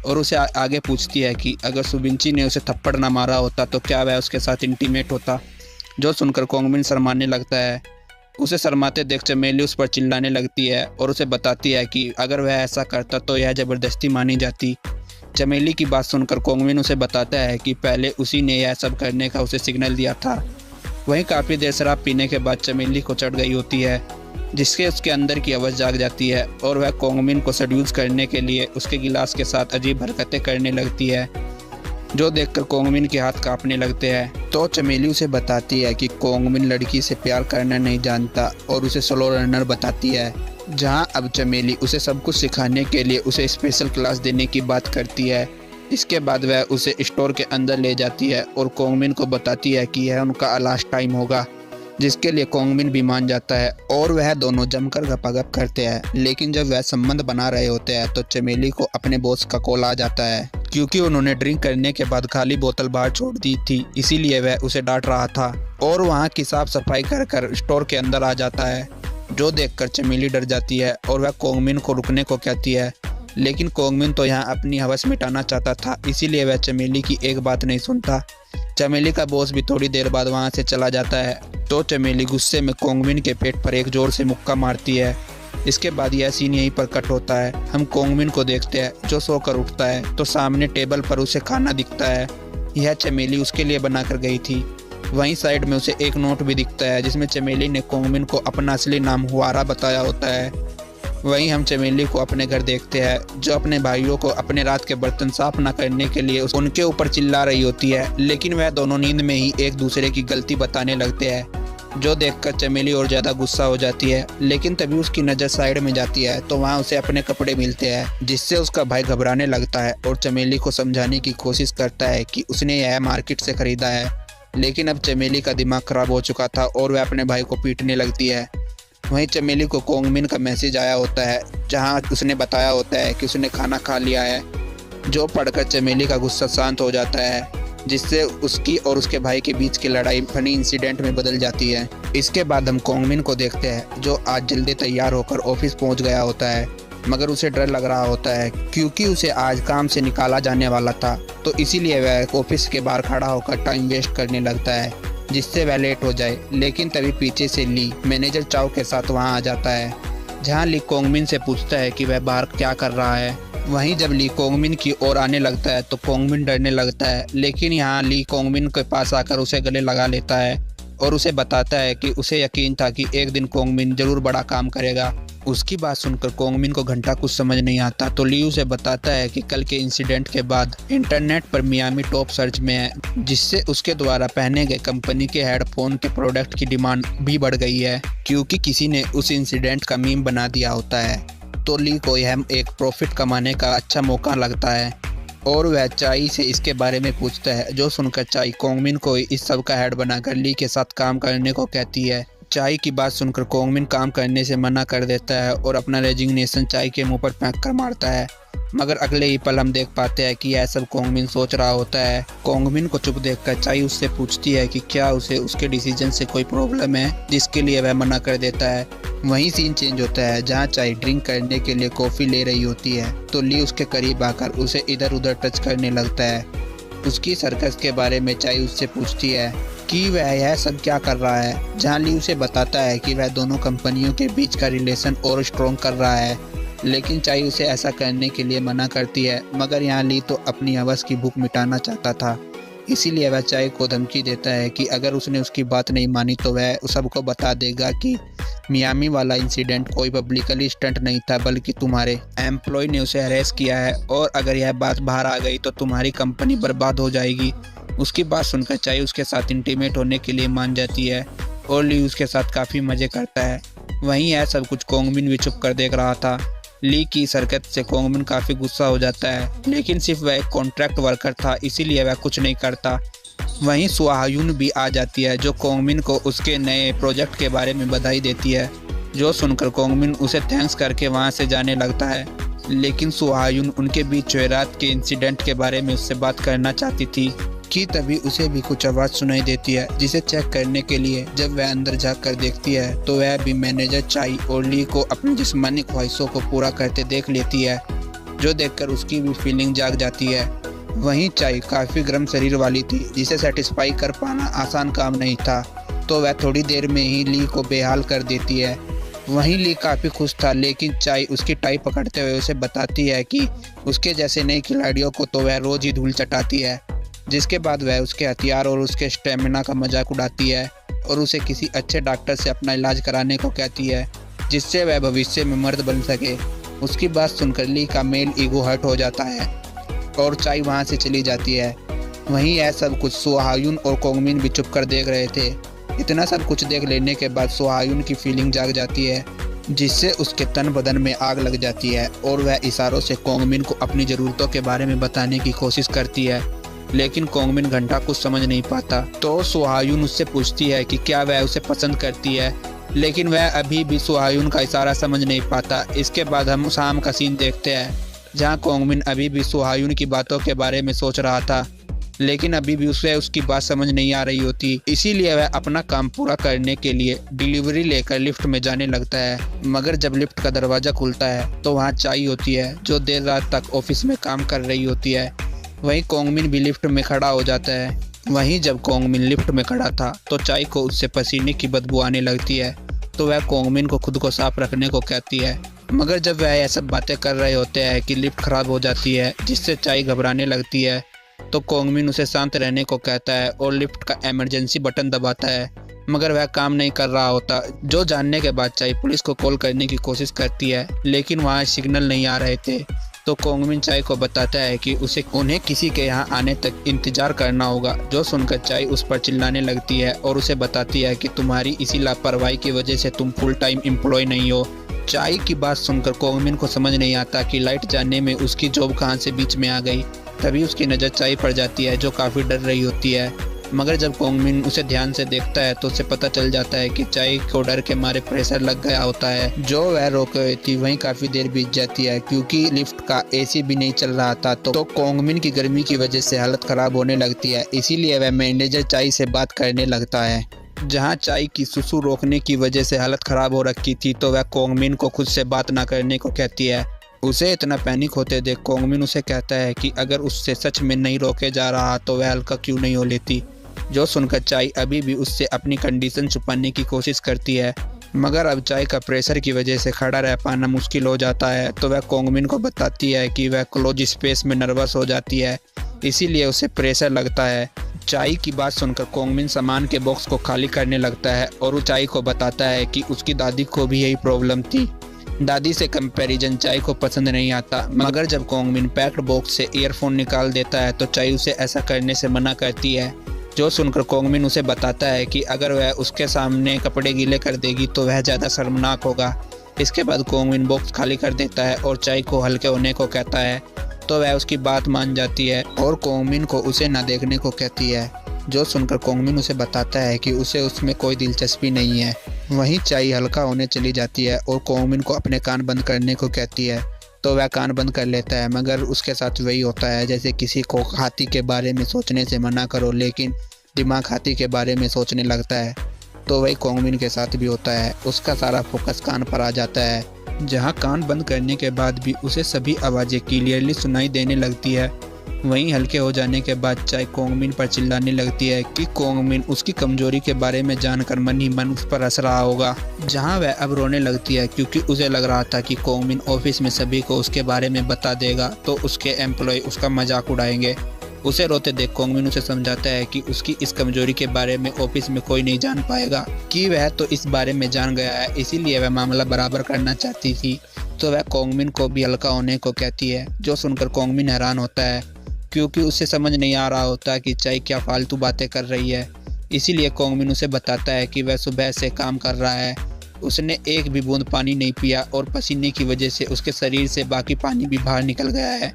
और उसे आगे पूछती है कि अगर सुबिंची ने उसे थप्पड़ ना मारा होता तो क्या वह उसके साथ इंटीमेट होता। जो सुनकर कोंगमिन शर्माने लगता है। उसे शर्माते देख चमेली उस पर चिल्लाने लगती है और उसे बताती है कि अगर वह ऐसा करता तो यह ज़बरदस्ती मानी जाती। चमेली की बात सुनकर कोंगमिन उसे बताता है कि पहले उसी ने यह सब करने का उसे सिग्नल दिया था। वहीं काफ़ी देर शराब पीने के बाद चमेली को चढ़ गई होती है, जिससे उसके अंदर की आवाज़ जाग जाती है और वह कोंगमिन को सेड्यूस करने के लिए उसके गिलास के साथ अजीब हरकतें करने लगती है, जो देखकर कोंगमिन के हाथ कांपने लगते हैं। तो चमेली उसे बताती है कि कोंगमिन लड़की से प्यार करना नहीं जानता और उसे स्लो रनर बताती है, जहां अब चमेली उसे सब कुछ सिखाने के लिए उसे स्पेशल क्लास देने की बात करती है। इसके बाद वह उसे स्टोर के अंदर ले जाती है और कोंगमिन को बताती है कि यह उनका लास्ट टाइम होगा, जिसके लिए कोंगमिन भी मान जाता है और वह दोनों जमकर गपागप करते हैं। लेकिन जब वह संबंध बना रहे होते हैं तो चमेली को अपने बॉस का कॉल आ जाता है, क्योंकि उन्होंने ड्रिंक करने के बाद खाली बोतल बाहर छोड़ दी थी, इसीलिए वह उसे डांट रहा था और वहाँ की साफ सफाई कर स्टोर के अंदर आ जाता है। जो देखकर चमेली डर जाती है और वह कोंगमिन को रुकने को कहती है, लेकिन कोंगमिन तो यहाँ अपनी हवस मिटाना चाहता था, इसीलिए वह चमेली की एक बात नहीं सुनता। चमेली का बॉस भी थोड़ी देर बाद वहाँ से चला जाता है। तो चमेली गुस्से में कोंगमिन के पेट पर एक जोर से मुक्का मारती है इसके बाद यह सीन यहीं पर कट होता है। हम कोंगमिन को देखते हैं जो सोकर उठता है तो सामने टेबल पर उसे खाना दिखता है। यह चमेली उसके लिए बनाकर गई थी। वहीं साइड में उसे एक नोट भी दिखता है जिसमें चमेली ने कोंगमिन को अपना असली नाम हुआरा बताया होता है। वहीं हम चमेली को अपने घर देखते हैं जो अपने भाइयों को अपने रात के बर्तन साफ न करने के लिए उनके ऊपर चिल्ला रही होती है, लेकिन वह दोनों नींद में ही एक दूसरे की गलती बताने लगते हैं, जो देखकर चमेली और ज़्यादा गुस्सा हो जाती है। लेकिन तभी उसकी नज़र साइड में जाती है तो वहाँ उसे अपने कपड़े मिलते हैं, जिससे उसका भाई घबराने लगता है और चमेली को समझाने की कोशिश करता है कि उसने यह मार्केट से खरीदा है। लेकिन अब चमेली का दिमाग खराब हो चुका था और वह अपने भाई को पीटने लगती है। वहीं चमेली को कोंगमिन का मैसेज आया होता है जहाँ उसने बताया होता है कि उसने खाना खा लिया है, जो पढ़कर चमेली का गुस्सा शांत हो जाता है, जिससे उसकी और उसके भाई के बीच की लड़ाई फनी इंसिडेंट में बदल जाती है। इसके बाद हम कोंगमिन को देखते हैं जो आज जल्दी तैयार होकर ऑफिस पहुंच गया होता है, मगर उसे डर लग रहा होता है क्योंकि उसे आज काम से निकाला जाने वाला था, तो इसीलिए वह ऑफिस के बाहर खड़ा होकर टाइम वेस्ट करने लगता है जिससे वह लेट हो जाए। लेकिन तभी पीछे से ली मैनेजर चाओ के साथ वहाँ आ जाता है, जहाँ ली कोंगमिन से पूछता है कि वह बाहर क्या कर रहा है। वहीं जब ली कोंगमिन की ओर आने लगता है तो कोंगमिन डरने लगता है, लेकिन यहाँ ली कोंगमिन के पास आकर उसे गले लगा लेता है और उसे बताता है कि उसे यकीन था कि एक दिन कोंगमिन जरूर बड़ा काम करेगा। उसकी बात सुनकर कोंगमिन को घंटा कुछ समझ नहीं आता, तो ली उसे बताता है कि कल के इंसिडेंट के बाद इंटरनेट पर मियामी टॉप सर्च में है, जिससे उसके द्वारा पहने गए कंपनी के हेडफोन के प्रोडक्ट की डिमांड भी बढ़ गई है क्योंकि किसी ने उस इंसिडेंट का मीम बना दिया होता है। तो ली को यह एक प्रॉफिट कमाने का अच्छा मौका लगता है और वह चाई से इसके बारे में पूछता है, जो सुनकर चाई कोंगमिन को इस सब का हेड बनाकर ली के साथ काम करने को कहती है। चाई की बात सुनकर कोंगमिन काम करने से मना कर देता है और अपना रेजिग्नेशन चाई के मुंह पर फेंक कर मारता है, मगर अगले ही पल हम देख पाते हैं कि यह सब कोंगमिन सोच रहा होता है। कोंगमिन को चुप देखकर चाई उससे पूछती है कि क्या उसे उसके डिसीजन से कोई प्रॉब्लम है, जिसके लिए वह मना कर देता है। वहीं सीन चेंज होता है जहां चाई ड्रिंक करने के लिए कॉफ़ी ले रही होती है, तो ली उसके करीब आकर उसे इधर उधर टच करने लगता है। उसकी सर्कस के बारे में चाई उससे पूछती है कि वह यह सब क्या कर रहा है, जहां ली उसे बताता है कि वह दोनों कंपनियों के बीच का रिलेशन और स्ट्रॉन्ग कर रहा है, लेकिन चाई उसे ऐसा करने के लिए मना करती है। मगर यहाँ ली तो अपनी हवस की भूख मिटाना चाहता था, इसीलिए वह चाई को धमकी देता है कि अगर उसने उसकी बात नहीं मानी तो वह सबको बता देगा कि मियामी वाला इंसिडेंट कोई पब्लिकली स्टंट नहीं था, बल्कि तुम्हारे एम्प्लॉय ने उसे हरेस किया है और अगर यह बात बाहर आ गई तो तुम्हारी कंपनी बर्बाद हो जाएगी। उसकी बात सुनकर चाई उसके साथ इंटीमेट होने के लिए मान जाती है और ली उसके साथ काफ़ी मज़े करता है। वहीं यह सब कुछ कोंगमिन भी चुप कर देख रहा था। ली की हरकत से कोंगमिन काफ़ी गुस्सा हो जाता है, लेकिन सिर्फ वह एक कॉन्ट्रैक्ट वर्कर था इसीलिए वह कुछ नहीं करता। वहीं सुहायुन भी आ जाती है जो कोंगमिन को उसके नए प्रोजेक्ट के बारे में बधाई देती है, जो सुनकर कोंगमिन उसे थैंक्स करके वहां से जाने लगता है। लेकिन सुहायुन उनके बीच हुए रात के इंसिडेंट के बारे में उससे बात करना चाहती थी कि तभी उसे भी कुछ आवाज़ सुनाई देती है, जिसे चेक करने के लिए जब वह अंदर जाकर देखती है तो वह भी मैनेजर चाई और ली को अपनी जिस्मानी ख्वाहिशों को पूरा करते देख लेती है, जो देखकर उसकी भी फीलिंग जाग जाती है। वहीं चाई काफ़ी गर्म शरीर वाली थी, जिसे सेटिस्फाई कर पाना आसान काम नहीं था, तो वह थोड़ी देर में ही ली को बेहाल कर देती है। वहीं ली काफ़ी खुश था, लेकिन चाई उसकी टाई पकड़ते हुए उसे बताती है कि उसके जैसे नए खिलाड़ियों को तो वह रोज़ ही धूल चटाती है, जिसके बाद वह उसके हथियार और उसके स्टेमिना का मजाक उड़ाती है और उसे किसी अच्छे डॉक्टर से अपना इलाज कराने को कहती है, जिससे वह भविष्य में मर्द बन सके। उसकी बात सुनकर ली का मेल ईगो हर्ट हो जाता है और चाई वहां से चली जाती है। वहीं यह सब कुछ सुहायुन और कोंगमिन भी चुप कर देख रहे थे। इतना सब कुछ देख लेने के बाद सुहायुन की फीलिंग जाग जाती है, जिससे उसके तन बदन में आग लग जाती है और वह इशारों से कोंगमिन को अपनी ज़रूरतों के बारे में बताने की कोशिश करती है, लेकिन कोंगमिन घंटा कुछ समझ नहीं पाता। तो सुहायुन उससे पूछती है कि क्या वह उसे पसंद करती है, लेकिन वह अभी भी सुहायुन का इशारा समझ नहीं पाता। इसके बाद हम शाम का सीन देखते हैं, जहां कोंगमिन अभी भी सुहायुन की बातों के बारे में सोच रहा था, लेकिन अभी भी उसे उसकी बात समझ नहीं आ रही होती, इसीलिए वह अपना काम पूरा करने के लिए डिलीवरी लेकर लिफ्ट में जाने लगता है। मगर जब लिफ्ट का दरवाज़ा खुलता है तो वहाँ चाई होती है, जो देर रात तक ऑफिस में काम कर रही होती है। वहीं कोंगमिन भी लिफ्ट में खड़ा हो जाता है। वहीं जब कोंगमिन लिफ्ट में खड़ा था तो चाई को उससे पसीने की बदबू आने लगती है, तो वह कोंगमिन को खुद को साफ रखने को कहती है। मगर जब वह यह सब बातें कर रहे होते हैं कि लिफ्ट खराब हो जाती है, जिससे चाय घबराने लगती है, तो कोंगमिन उसे शांत रहने को कहता है और लिफ्ट का इमरजेंसी बटन दबाता है, मगर वह काम नहीं कर रहा होता। जो जानने के बाद चाय पुलिस को कॉल करने की कोशिश करती है, लेकिन वहाँ सिग्नल नहीं आ रहे थे। तो कोंगमिन चाय को बताता है कि उन्हें किसी के यहाँ आने तक इंतजार करना होगा। जो सुनकर चाय उस पर चिल्लाने लगती है और उसे बताती है कि तुम्हारी इसी लापरवाही की वजह से तुम फुल टाइम एम्प्लॉय नहीं हो। चाय की बात सुनकर कोंगमिन को समझ नहीं आता कि लाइट जाने में उसकी जॉब कहाँ से बीच में आ गई। तभी उसकी नज़र चाय पर जाती है, जो काफ़ी डर रही होती है। मगर जब कोंगमिन उसे ध्यान से देखता है तो उसे पता चल जाता है कि चाय को डर के मारे प्रेशर लग गया होता है। जो वह रोके हुई थी वहीं काफ़ी देर बीत जाती है, क्योंकि लिफ्ट का एसी भी नहीं चल रहा था। तो कोंगमिन की गर्मी की वजह से हालत ख़राब होने लगती है। इसीलिए वह मैनेजर चाय से बात करने लगता है। जहां चाय की सुसु रोकने की वजह से हालत ख़राब हो रखी थी, तो वह कोंगमिन को खुद से बात ना करने को कहती है। उसे इतना पैनिक होते देख कोंगमिन उसे कहता है कि अगर उससे सच में नहीं रोके जा रहा तो वह हल्का क्यों नहीं हो लेती। जो सुनकर चाय अभी भी उससे अपनी कंडीशन छुपाने की कोशिश करती है, मगर अब चाय का प्रेशर की वजह से खड़ा रह पाना मुश्किल हो जाता है। तो वह कोंगमिन को बताती है कि वह क्लोज स्पेस में नर्वस हो जाती है, इसीलिए उसे प्रेशर लगता है। चाय की बात सुनकर कोंगमिन सामान के बॉक्स को खाली करने लगता है और वो चाय को बताता है कि उसकी दादी को भी यही प्रॉब्लम थी। दादी से कंपैरिजन चाय को पसंद नहीं आता, मगर जब कोंगमिन पैक्ड बॉक्स से ईयरफोन निकाल देता है तो चाय उसे ऐसा करने से मना करती है। जो सुनकर कोंगमिन उसे बताता है कि अगर वह उसके सामने कपड़े गीले कर देगी तो वह ज़्यादा शर्मनाक होगा। इसके बाद कोंगमिन बॉक्स खाली कर देता है और चाय को हल्के होने को कहता है, तो वह उसकी बात मान जाती है और कोंगमिन को उसे ना देखने को कहती है। जो सुनकर कोंगमिन उसे बताता है कि उसे उसमें कोई दिलचस्पी नहीं है। वहीं चाय हल्का होने चली जाती है और कोंगमिन को अपने कान बंद करने को कहती है, तो वह कान बंद कर लेता है। मगर उसके साथ वही होता है जैसे किसी को हाथी के बारे में सोचने से मना करो, लेकिन दिमाग हाथी के बारे में सोचने लगता है। तो वही कोंगमिन के साथ भी होता है। उसका सारा फोकस कान पर आ जाता है, जहां कान बंद करने के बाद भी उसे सभी आवाज़ें क्लियरली सुनाई देने लगती है। वहीं हल्के हो जाने के बाद चाय कोंगमिन पर चिल्लाने लगती है कि कोंगमिन उसकी कमजोरी के बारे में जानकर मन ही मन उस पर हंस रहा होगा। जहां वह अब रोने लगती है, क्योंकि उसे लग रहा था कि कोंगमिन ऑफिस में सभी को उसके बारे में बता देगा तो उसके एम्प्लॉय उसका मजाक उड़ाएंगे। उसे रोते देख कोंगमिन उसे समझाता है कि उसकी इस कमजोरी के बारे में ऑफिस में कोई नहीं जान पाएगा, कि वह तो इस बारे में जान गया है, इसीलिए वह मामला बराबर करना चाहती थी। तो वह कोंगमिन को भी हल्का होने को कहती है। जो सुनकर कोंगमिन हैरान होता है, क्योंकि उसे समझ नहीं आ रहा होता कि चाय क्या फालतू बातें कर रही है। इसीलिए कोंगमिन उसे बताता है कि वह सुबह से काम कर रहा है, उसने एक भी बूंद पानी नहीं पिया और पसीने की वजह से उसके शरीर से बाकी पानी भी बाहर निकल गया है,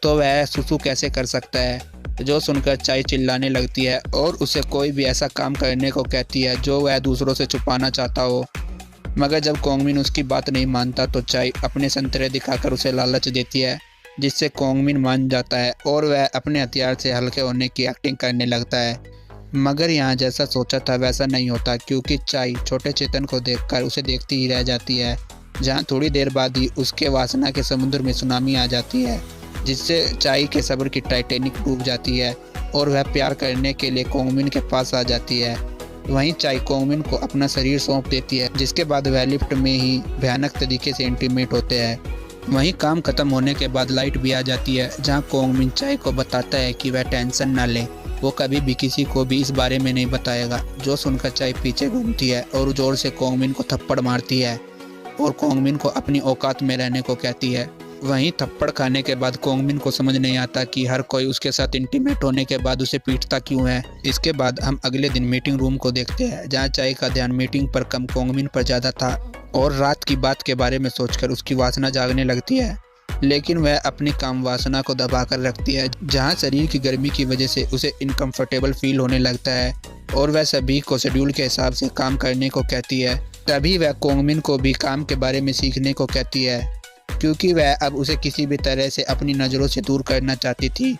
तो वह सुसु कैसे कर सकता है। जो सुनकर चाय चिल्लाने लगती है और उसे कोई भी ऐसा काम करने को कहती है जो वह दूसरों से छुपाना चाहता हो। मगर जब कोंगमिन उसकी बात नहीं मानता तो चाय अपने संतरे दिखाकर उसे लालच देती है, जिससे कोंगमिन मान जाता है और वह अपने हथियार से हल्के होने की एक्टिंग करने लगता है। मगर यहाँ जैसा सोचा था वैसा नहीं होता, क्योंकि चाय छोटे चेतन को देखकर उसे देखती ही रह जाती है। जहाँ थोड़ी देर बाद ही उसके वासना के समुद्र में सुनामी आ जाती है, जिससे चाय के सब्र की टाइटैनिक डूब जाती है और वह प्यार करने के लिए कोंगमिन के पास आ जाती है। वहीं चाय कोंगमिन को अपना शरीर सौंप देती है, जिसके बाद वह लिफ्ट में ही भयानक तरीके से इंटीमेट होते हैं। वहीं काम खत्म होने के बाद लाइट भी आ जाती है, जहां कोंगमिन चाय को बताता है कि वह टेंशन ना ले, वो कभी भी किसी को भी इस बारे में नहीं बताएगा। जो सुनकर चाय पीछे घूमती है और जोर से कोंगमिन को थप्पड़ मारती है और कोंगमिन को अपनी औकात में रहने को कहती है। वहीं थप्पड़ खाने के बाद कोंगमिन को समझ नहीं आता कि हर कोई उसके साथ इंटीमेट होने के बाद उसे पीटता क्यों है। इसके बाद हम अगले दिन मीटिंग रूम को देखते हैं, जहां चाय का ध्यान मीटिंग पर कम कोंगमिन पर ज़्यादा था और रात की बात के बारे में सोचकर उसकी वासना जागने लगती है, लेकिन वह अपनी काम वासना को दबा कर रखती है। जहां शरीर की गर्मी की वजह से उसे इनकम्फर्टेबल फील होने लगता है और वह सभी को शेड्यूल के हिसाब से काम करने को कहती है। तभी वह कोंगमिन को भी काम के बारे में सीखने को कहती है, क्योंकि वह अब उसे किसी भी तरह से अपनी नज़रों से दूर करना चाहती थी।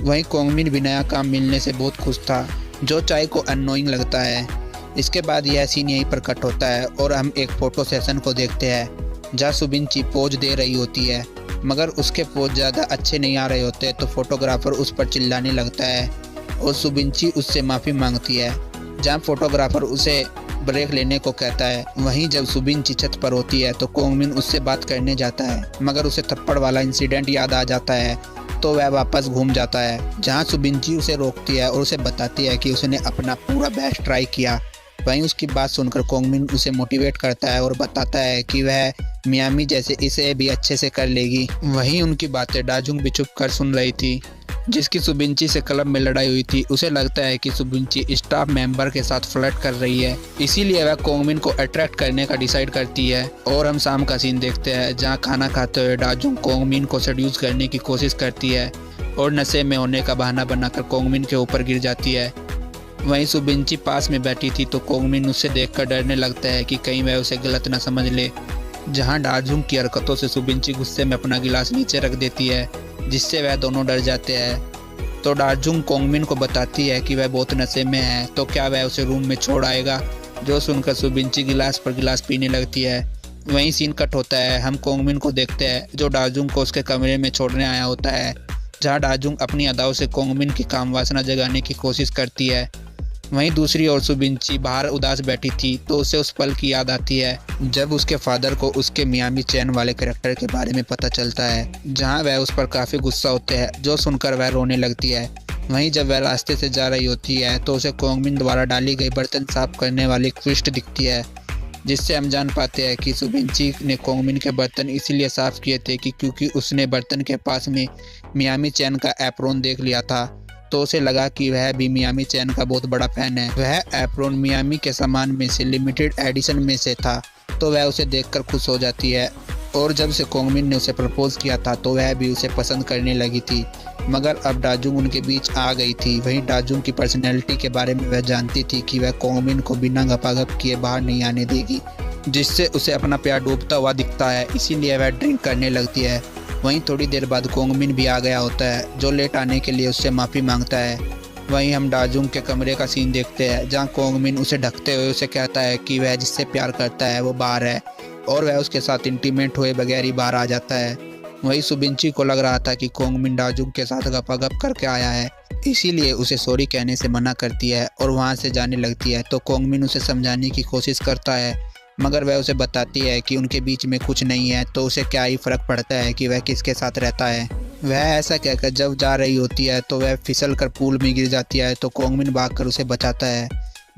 वहीं कोंगमिन भी नया काम मिलने से बहुत खुश था, जो चाय को अननोइंग लगता है। इसके बाद यह सीन यहीं पर कट होता है और हम एक फ़ोटो सेशन को देखते हैं, जहाँ सुबिंची पोज दे रही होती है, मगर उसके पोज ज़्यादा अच्छे नहीं आ रहे होते, तो फोटोग्राफर उस पर चिल्लाने लगता है और सुबिंची उससे माफ़ी मांगती है। जहाँ फोटोग्राफर उसे ब्रेक लेने को कहता है। वहीं जब सुबिनची छत पर होती है तो कोंगमिन उससे बात करने जाता है, मगर उसे थप्पड़ वाला इंसिडेंट याद आ जाता है तो वह वापस घूम जाता है, जहां सुबिनची उसे रोकती है और उसे बताती है कि उसने अपना पूरा बेस्ट ट्राई किया। वहीं उसकी बात सुनकर कोंगमिन उसे मोटिवेट करता है और बताता है कि वह मियामी जैसे इसे भी अच्छे से कर लेगी। वहीं उनकी बातें डाजुंग भी चुप कर सुन रही थी, जिसकी सुबिनची से क्लब में लड़ाई हुई थी। उसे लगता है कि सुबिनची स्टाफ मेंबर के साथ फ्लर्ट कर रही है, इसीलिए वह कोंगमिन को अट्रैक्ट करने का डिसाइड करती है। और हम शाम का सीन देखते हैं, जहां खाना खाते हुए डाजुंग कोंगमिन को सेड्यूस करने की कोशिश करती है और नशे में होने का बहाना बनाकर कोंगमिन के ऊपर गिर जाती है। वहीं सुबिनची पास में बैठी थी तो कोंगमिन उससे देखकर डरने लगता है कि कहीं वह उसे गलत न समझ ले। जहां डाजुंग की हरकतों से सुबिनची गुस्से में अपना गिलास नीचे रख देती है, जिससे वह दोनों डर जाते हैं। तो डाजुंग कोंगमिन को बताती है कि वह बहुत नशे में है, तो क्या वह उसे रूम में छोड़ आएगा, जो सुनकर सुबिनची गिलास पर गिलास पीने लगती है। वहीं सीन कट होता है, हम कोंगमिन को देखते हैं जो डाजुंग को उसके कमरे में छोड़ने आया होता है, जहां डाजुंग अपनी अदाओं से कोंगमिन की काम वासना जगाने की कोशिश करती है। वहीं दूसरी ओर सुबिनची बाहर उदास बैठी थी तो उसे उस पल की याद आती है जब उसके फादर को उसके मियामी चैन वाले कैरेक्टर के बारे में पता चलता है, जहां वह उस पर काफ़ी गुस्सा होते हैं, जो सुनकर वह रोने लगती है। वहीं जब वह रास्ते से जा रही होती है तो उसे कोंगमिन द्वारा डाली गई बर्तन साफ करने वाली ट्विस्ट दिखती है, जिससे हम जान पाते हैं कि सुबिनची ने कोंगमिन के बर्तन इसीलिए साफ किए थे कि क्योंकि उसने बर्तन के पास में मियामी चैन का एप्रोन देख लिया था, तो उसे लगा कि वह भी मियामी चैन का बहुत बड़ा फैन है। वह एप्रोन मियामी के सामान में से लिमिटेड एडिशन में से था, तो वह उसे देखकर खुश हो जाती है। और जब से कोंगमिन ने उसे प्रपोज किया था तो वह भी उसे पसंद करने लगी थी, मगर अब डाजुंग उनके बीच आ गई थी। वहीं डाजुंग की पर्सनैलिटी के बारे में वह जानती थी कि वह कोंगमिन को बिना गपागप किए बाहर नहीं आने देगी, जिससे उसे अपना प्यार डूबता हुआ दिखता है, इसीलिए वह ड्रिंक करने लगती है। वहीं थोड़ी देर बाद कोंगमिन भी आ गया होता है, जो लेट आने के लिए उससे माफ़ी मांगता है। वहीं हम डाजुंग के कमरे का सीन देखते हैं, जहां कोंगमिन उसे ढकते हुए उसे कहता है कि वह जिससे प्यार करता है वो बाहर है और वह उसके साथ इंटीमेट हुए बगैर ही बाहर आ जाता है। वहीं सुबिनची को लग रहा था कि कोंगमिन डाजुंग के साथ गपागप करके आया है, इसीलिए उसे सॉरी कहने से मना करती है और वहां से जाने लगती है। तो कोंगमिन उसे समझाने की कोशिश करता है, मगर वह उसे बताती है कि उनके बीच में कुछ नहीं है, तो उसे क्या ही फ़र्क पड़ता है कि वह किसके साथ रहता है। वह ऐसा कहकर जब जा रही होती है तो वह फिसल कर पूल में गिर जाती है, तो कोंगमिन भागकर उसे बचाता है,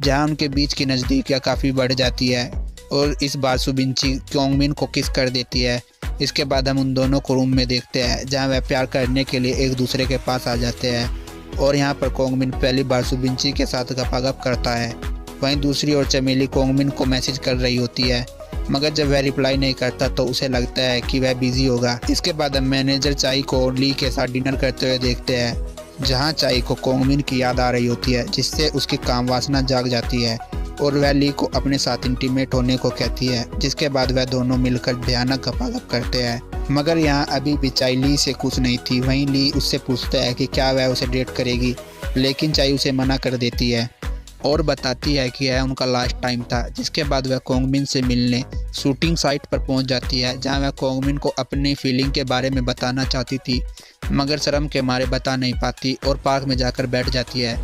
जहां उनके बीच की नज़दीकियाँ काफ़ी बढ़ जाती है और इस बार सुबिनची कोंगमिन को किस कर देती है। इसके बाद हम उन दोनों को रूम में देखते हैं, जहाँ वह प्यार करने के लिए एक दूसरे के पास आ जाते हैं और यहाँ पर कोंगमिन पहली बार सुबिनची के साथ गपागप करता है। वहीं दूसरी ओर चमेली कोंगमिन को मैसेज कर रही होती है, मगर जब वह रिप्लाई नहीं करता तो उसे लगता है कि वह बिजी होगा। इसके बाद हम मैनेजर चाई को ली के साथ डिनर करते हुए देखते हैं, जहां चाई को कोंगमिन की याद आ रही होती है, जिससे उसकी काम वासना जाग जाती है और वह ली को अपने साथ इंटीमेट होने को कहती है। जिसके बाद वह दोनों मिलकर भयानक गपागप करते हैं, मगर यहाँ अभी भी चाई ली से खुश नहीं थी। वहीं ली उससे पूछता है कि क्या वह उसे डेट करेगी, लेकिन चाई उसे मना कर देती है और बताती है कि यह उनका लास्ट टाइम था। जिसके बाद वह कोंगमिन से मिलने शूटिंग साइट पर पहुंच जाती है, जहां वह कोंगमिन को अपनी फीलिंग के बारे में बताना चाहती थी, मगर शर्म के मारे बता नहीं पाती और पार्क में जाकर बैठ जाती है।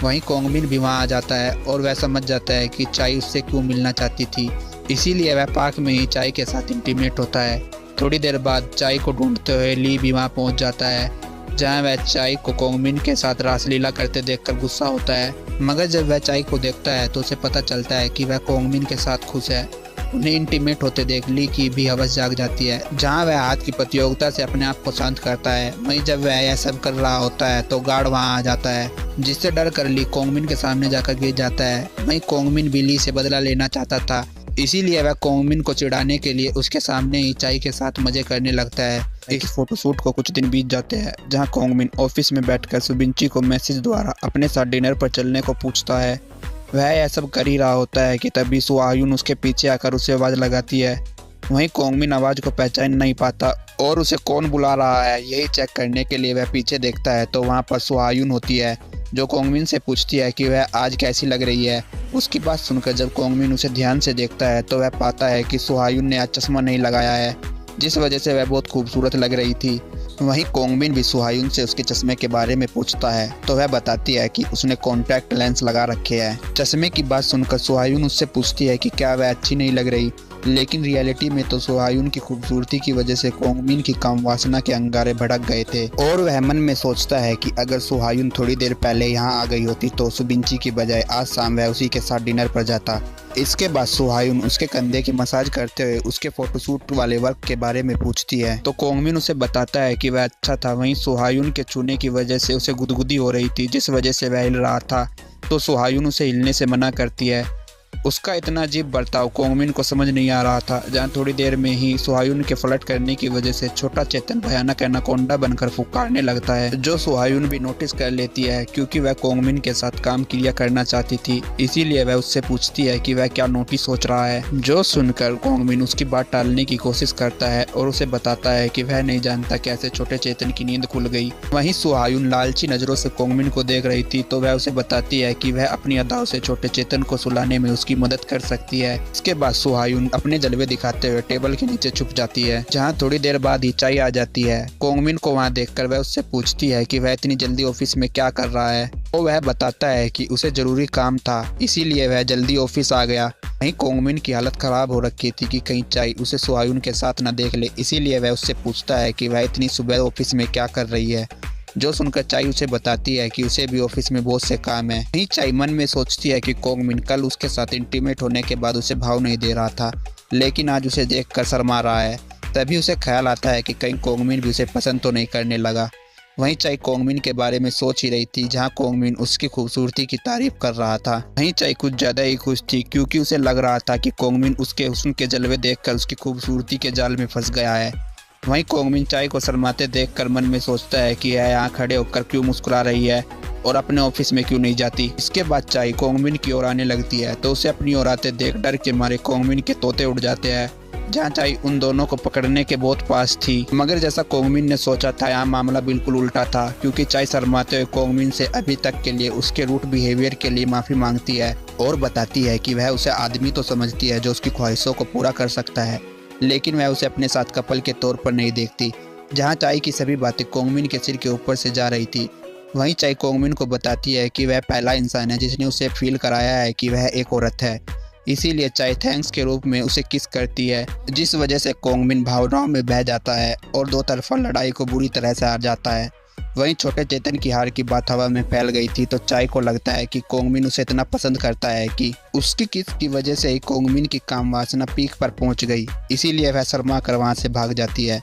वहीं कोंगमिन भी वहां आ जाता है और वह समझ जाता है कि चाई उससे क्यों मिलना चाहती थी, इसीलिए वह पार्क में ही चाई के साथ इंटीमेट होता है। थोड़ी देर बाद चाई को ढूंढते हुए ली भी वहाँ पहुँच जाता है, जहाँ वह चाई को कोंगमिन के साथ रासलीला करते देखकर गुस्सा होता है, मगर जब वह चाई को देखता है तो उसे पता चलता है कि वह कोंगमिन के साथ खुश है। उन्हें इंटीमेट होते देख ली की भी हवस जाग जाती है, जहां वह हाथ की प्रतियोगिता से अपने आप को शांत करता है। वहीं जब वह यह सब कर रहा होता है तो गार्ड वहां आ जाता है, जिससे डर कर ली कोंगमिन के सामने जाकर गिर जाता है। वहीं कोंगमिन भी ली से बदला लेना चाहता था, इसीलिए वह कोंगमिन को चिढ़ाने के लिए उसके सामने ही चाई के साथ मजे करने लगता है। इस फोटोशूट को कुछ दिन बीत जाते हैं, जहां कोंगमिन ऑफिस में बैठकर सुबिनची को मैसेज द्वारा अपने साथ डिनर पर चलने को पूछता है। वह यह सब कर ही रहा होता है कि तभी सुहायुन उसके पीछे आकर उसे आवाज़ लगाती है। वहीं कोंगमिन आवाज़ को पहचान नहीं पाता और उसे कौन बुला रहा है यही चेक करने के लिए वह पीछे देखता है, तो वहाँ पर सुहायुन होती है, जो कोंगमिन से पूछती है कि वह आज कैसी लग रही है। उसकी बात सुनकर जब कोंगमिन उसे ध्यान से देखता है तो वह पाता है कि सुहायुन ने आज चश्मा नहीं लगाया है, जिस वजह से वह बहुत खूबसूरत लग रही थी। वहीं कोंगमिन भी सुहायुन से उसके चश्मे के बारे में पूछता है तो वह बताती है कि उसने कॉन्टैक्ट लेंस लगा रखे हैं। चश्मे की बात सुनकर सुहायुन उससे पूछती है कि क्या वह अच्छी नहीं लग रही, लेकिन रियलिटी में तो सुहायुन की खूबसूरती की वजह से कोंगमिन की काम वासना के अंगारे भड़क गए थे और वह मन में सोचता है कि अगर सुहायुन थोड़ी देर पहले यहाँ आ गई होती तो सुबिंची की बजाय आज शाम वह उसी के साथ डिनर पर जाता। इसके बाद सुहायुन उसके कंधे की मसाज करते हुए उसके फोटोशूट वाले वर्क के बारे में पूछती है तो कोंगमिन उसे बताता है कि वह अच्छा था। वहीं सुहायुन के छूने की वजह से उसे गुदगुदी हो रही थी, जिस वजह से वह हिल रहा था, तो सुहायुन उसे हिलने से मना करती है। उसका इतना अजीब बर्ताव कोंगमिन को समझ नहीं आ रहा था, जहाँ थोड़ी देर में ही सुहायुन के फ्लर्ट करने की वजह से छोटा चेतन भयानक एनाकोंडा बनकर फुकारने लगता है, जो सुहायुन भी नोटिस कर लेती है क्योंकि वह कोंगमिन के साथ काम क्रिया करना चाहती थी। इसीलिए वह उससे पूछती है कि वह क्या नोटिस सोच रहा है, जो सुनकर कोंगमिन उसकी बात टालने की कोशिश करता है और उसे बताता है कि वह नहीं जानता कैसे छोटे चेतन की नींद खुल गई। वहीं सुहायुन लालची नजरों से कोंगमिन को देख रही थी तो वह उसे बताती है कि वह अपनी अदाओं से छोटे चेतन को सुलाने में उसकी मदद कर सकती है। इसके बाद सुहायुन अपने जलवे दिखाते हुए टेबल के नीचे छुप जाती है, जहाँ थोड़ी देर बाद ही चाय आ जाती है। कोंगमिन को वहाँ देखकर वह उससे पूछती है कि वह इतनी जल्दी ऑफिस में क्या कर रहा है, तो वह बताता है कि उसे जरूरी काम था, इसीलिए वह जल्दी ऑफिस आ गया। वहीं कोंगमिन की हालत खराब हो रखी थी कि कहीं चाय उसे सुहायुन के साथ न देख ले, इसीलिए वह उससे पूछता है कि वह इतनी सुबह ऑफिस में क्या कर रही है, जो सुनकर चाय उसे बताती है कि उसे भी ऑफिस में बहुत से काम है। वहीं चाय मन में सोचती है कि कोंगमिन कल उसके साथ इंटीमेट होने के बाद उसे भाव नहीं दे रहा था, लेकिन आज उसे देखकर शर्मा रहा है। तभी उसे ख्याल आता है कि कहीं कोंगमिन भी उसे पसंद तो नहीं करने लगा। वहीं चाय कोंगमिन के बारे में सोच ही रही थी, जहां कोंगमिन उसकी खूबसूरती की तारीफ कर रहा था। वहीं चाय कुछ ज्यादा ही खुश थी क्योंकि उसे लग रहा था कि कोंगमिन उसके हुस्न के जलवे देखकर उसकी खूबसूरती के जाल में फंस गया है। वहीं कोंगमिन चाय को शर्माते देखकर मन में सोचता है कि यह यहाँ खड़े होकर क्यों मुस्कुरा रही है और अपने ऑफिस में क्यों नहीं जाती। इसके बाद चाय कोंगमिन की ओर आने लगती है तो उसे अपनी ओर आते देख डर के मारे कोंगमिन के तोते उड़ जाते हैं, जहाँ चाय उन दोनों को पकड़ने के बहुत पास थी। मगर जैसा कोंगमिन ने सोचा था, यहाँ मामला बिल्कुल उल्टा था, क्योंकि चाय शर्माते हुए कोंगमिन से अभी तक के लिए उसके रूट बिहेवियर के लिए माफी मांगती है और बताती है कि वह उसे आदमी तो समझती है जो उसकी ख्वाहिशों को पूरा कर सकता है, लेकिन वह उसे अपने साथ कपल के तौर पर नहीं देखती। जहाँ चाय की सभी बातें कोंगमिन के सिर के ऊपर से जा रही थी, वहीं चाय कोंगमिन को बताती है कि वह पहला इंसान है जिसने उसे फील कराया है कि वह एक औरत है। इसीलिए चाय थैंक्स के रूप में उसे किस करती है, जिस वजह से कोंगमिन भावनाओं में बह जाता है और दो तरफा लड़ाई को बुरी तरह से हार जाता है। वहीं छोटे चेतन की हार की बात हवा में फैल गई थी तो चाय को लगता है कि कोंगमिन उसे इतना पसंद करता है कि उसकी किस की वजह से ही कोंगमिन की काम वासना पीक पर पहुंच गई, इसीलिए वह शर्मा कर वहां से भाग जाती है।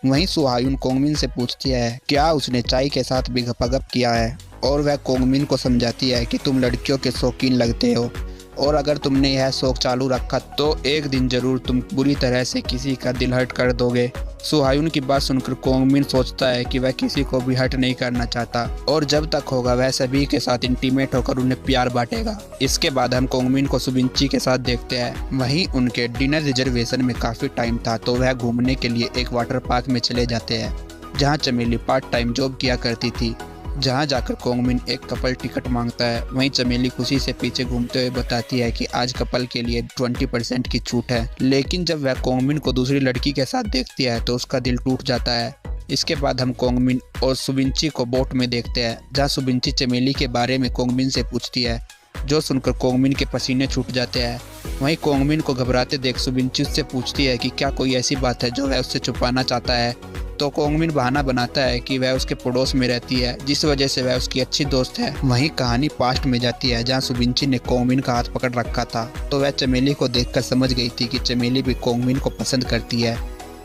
वहीं सुहायुन कोंगमिन से पूछती है क्या उसने चाय के साथ भी गपागप किया है, और वह कोंगमिन को समझाती है कि तुम लड़कियों के शौकीन लगते हो और अगर तुमने यह शौक चालू रखा तो एक दिन जरूर तुम बुरी तरह से किसी का दिल हर्ट कर दोगे। सुहायुन की बात सुनकर कोंगमिन सोचता है कि वह किसी को भी हर्ट नहीं करना चाहता और जब तक होगा वह सभी के साथ इंटीमेट होकर उन्हें प्यार बांटेगा। इसके बाद हम कोंगमिन को सुबिंची के साथ देखते हैं। वहीं उनके डिनर रिजर्वेशन में काफ़ी टाइम था तो वह घूमने के लिए एक वाटर पार्क में चले जाते हैं, जहाँ चमेली पार्ट टाइम जॉब किया करती थी। जहां जाकर कोंगमिन एक कपल टिकट मांगता है। वहीं चमेली खुशी से पीछे घूमते हुए बताती है कि आज कपल के लिए 20% की छूट है, लेकिन जब वह कोंगमिन को दूसरी लड़की के साथ देखती है तो उसका दिल टूट जाता है। इसके बाद हम कोंगमिन और सुबिंची को बोट में देखते हैं, जहां सुबिंची चमेली के बारे में कोंगमिन से पूछती है, जो सुनकर कोंगमिन के पसीने छूट जाते हैं। वहीं कोंगमिन को घबराते देख सुबिंची उससे पूछती है कि क्या कोई ऐसी बात है जो वह उससे छुपाना चाहता है, तो कोंगमिन बहाना बनाता है कि वह उसके पड़ोस में रहती है, जिस वजह से वह उसकी अच्छी दोस्त है। वहीं कहानी पास्ट में जाती है, जहां सुबिंची ने कोंगमिन का हाथ पकड़ रखा था तो वह चमेली को देखकर समझ गई थी कि चमेली भी कोंगमिन को पसंद करती है,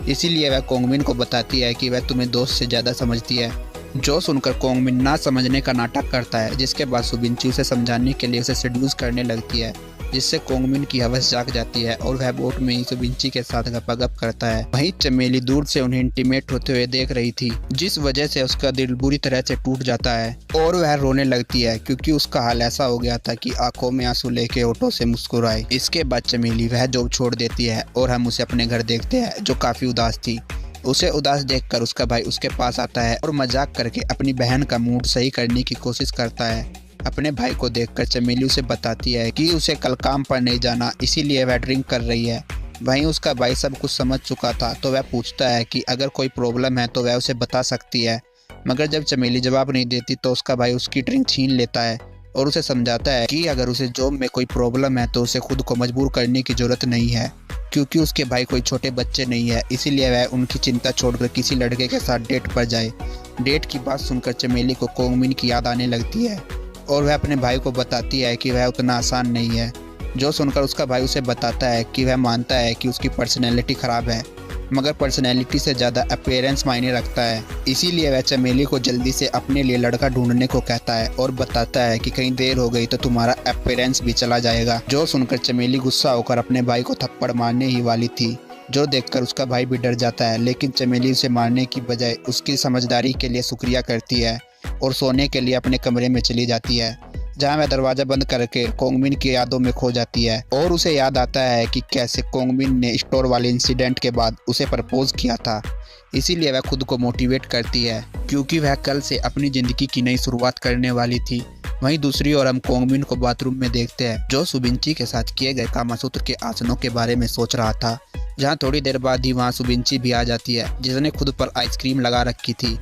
इसीलिए वह कोंगमिन को बताती है कि वह तुम्हें दोस्त से ज़्यादा समझती है, जो सुनकर कोंगमिन ना समझने का नाटक करता है। जिसके बाद सुबिंची उसे समझाने के लिए उसे सेड्यूस करने लगती है, जिससे कोंगमिन की हवस जाग जाती है और वह बोट में ही सुबिंची के साथ गपागप करता है। वहीं चमेली दूर से उन्हें इंटीमेट होते हुए देख रही थी, जिस वजह से उसका दिल बुरी तरह से टूट जाता है और वह रोने लगती है, क्योंकि उसका हाल ऐसा हो गया था कि आंखों में आंसू लेके होठों से मुस्कुराए। इसके बाद चमेली वह जॉब छोड़ देती है और हम उसे अपने घर देखते हैं, जो काफी उदास थी। उसे उदास देखकर उसका भाई उसके पास आता है और मजाक करके अपनी बहन का मूड सही करने की कोशिश करता है। अपने भाई को देखकर चमेली उसे बताती है कि उसे कल काम पर नहीं जाना, इसीलिए वह ड्रिंक कर रही है। वहीं उसका भाई सब कुछ समझ चुका था, तो वह पूछता है कि अगर कोई प्रॉब्लम है तो वह उसे बता सकती है। मगर जब चमेली जवाब नहीं देती तो उसका भाई उसकी ड्रिंक छीन लेता है और उसे समझाता है कि अगर उसे जॉब में कोई प्रॉब्लम है तो उसे खुद को मजबूर करने की ज़रूरत नहीं है, क्योंकि उसके भाई कोई छोटे बच्चे नहीं है। इसीलिए वह उनकी चिंता छोड़कर किसी लड़के के साथ डेट पर जाए। डेट की बात सुनकर चमेली को कोंगमिन की याद आने लगती है और वह अपने भाई को बताती है कि वह उतना आसान नहीं है। जो सुनकर उसका भाई उसे बताता है कि वह मानता है कि उसकी पर्सनैलिटी ख़राब है, मगर पर्सनैलिटी से ज़्यादा अपीयरेंस मायने रखता है। इसीलिए वह चमेली को जल्दी से अपने लिए लड़का ढूंढने को कहता है और बताता है कि कहीं देर हो गई तो तुम्हारा अपीयरेंस भी चला जाएगा। जो सुनकर चमेली गुस्सा होकर अपने भाई को थप्पड़ मारने ही वाली थी, जो देखकर उसका भाई भी डर जाता है। लेकिन चमेली उसे मारने की बजाय उसकी समझदारी के लिए शुक्रिया करती है और सोने के लिए अपने कमरे में चली जाती है, जहां वह दरवाज़ा बंद करके कोंगमिन की यादों में खो जाती है। और उसे याद आता है कि कैसे कोंगमिन ने स्टोर वाले इंसिडेंट के बाद उसे प्रपोज किया था। इसीलिए वह खुद को मोटिवेट करती है, क्योंकि वह कल से अपनी ज़िंदगी की नई शुरुआत करने वाली थी। वहीं दूसरी ओर हम कोंगमिन को बाथरूम में देखते हैं, जो सुबिंची के साथ किए गए कामासूत्र के आसनों के बारे में सोच रहा था। जहां थोड़ी देर बाद ही वहां सुबिंची भी आ जाती है, जिसने खुद पर आइसक्रीम लगा रखी थी,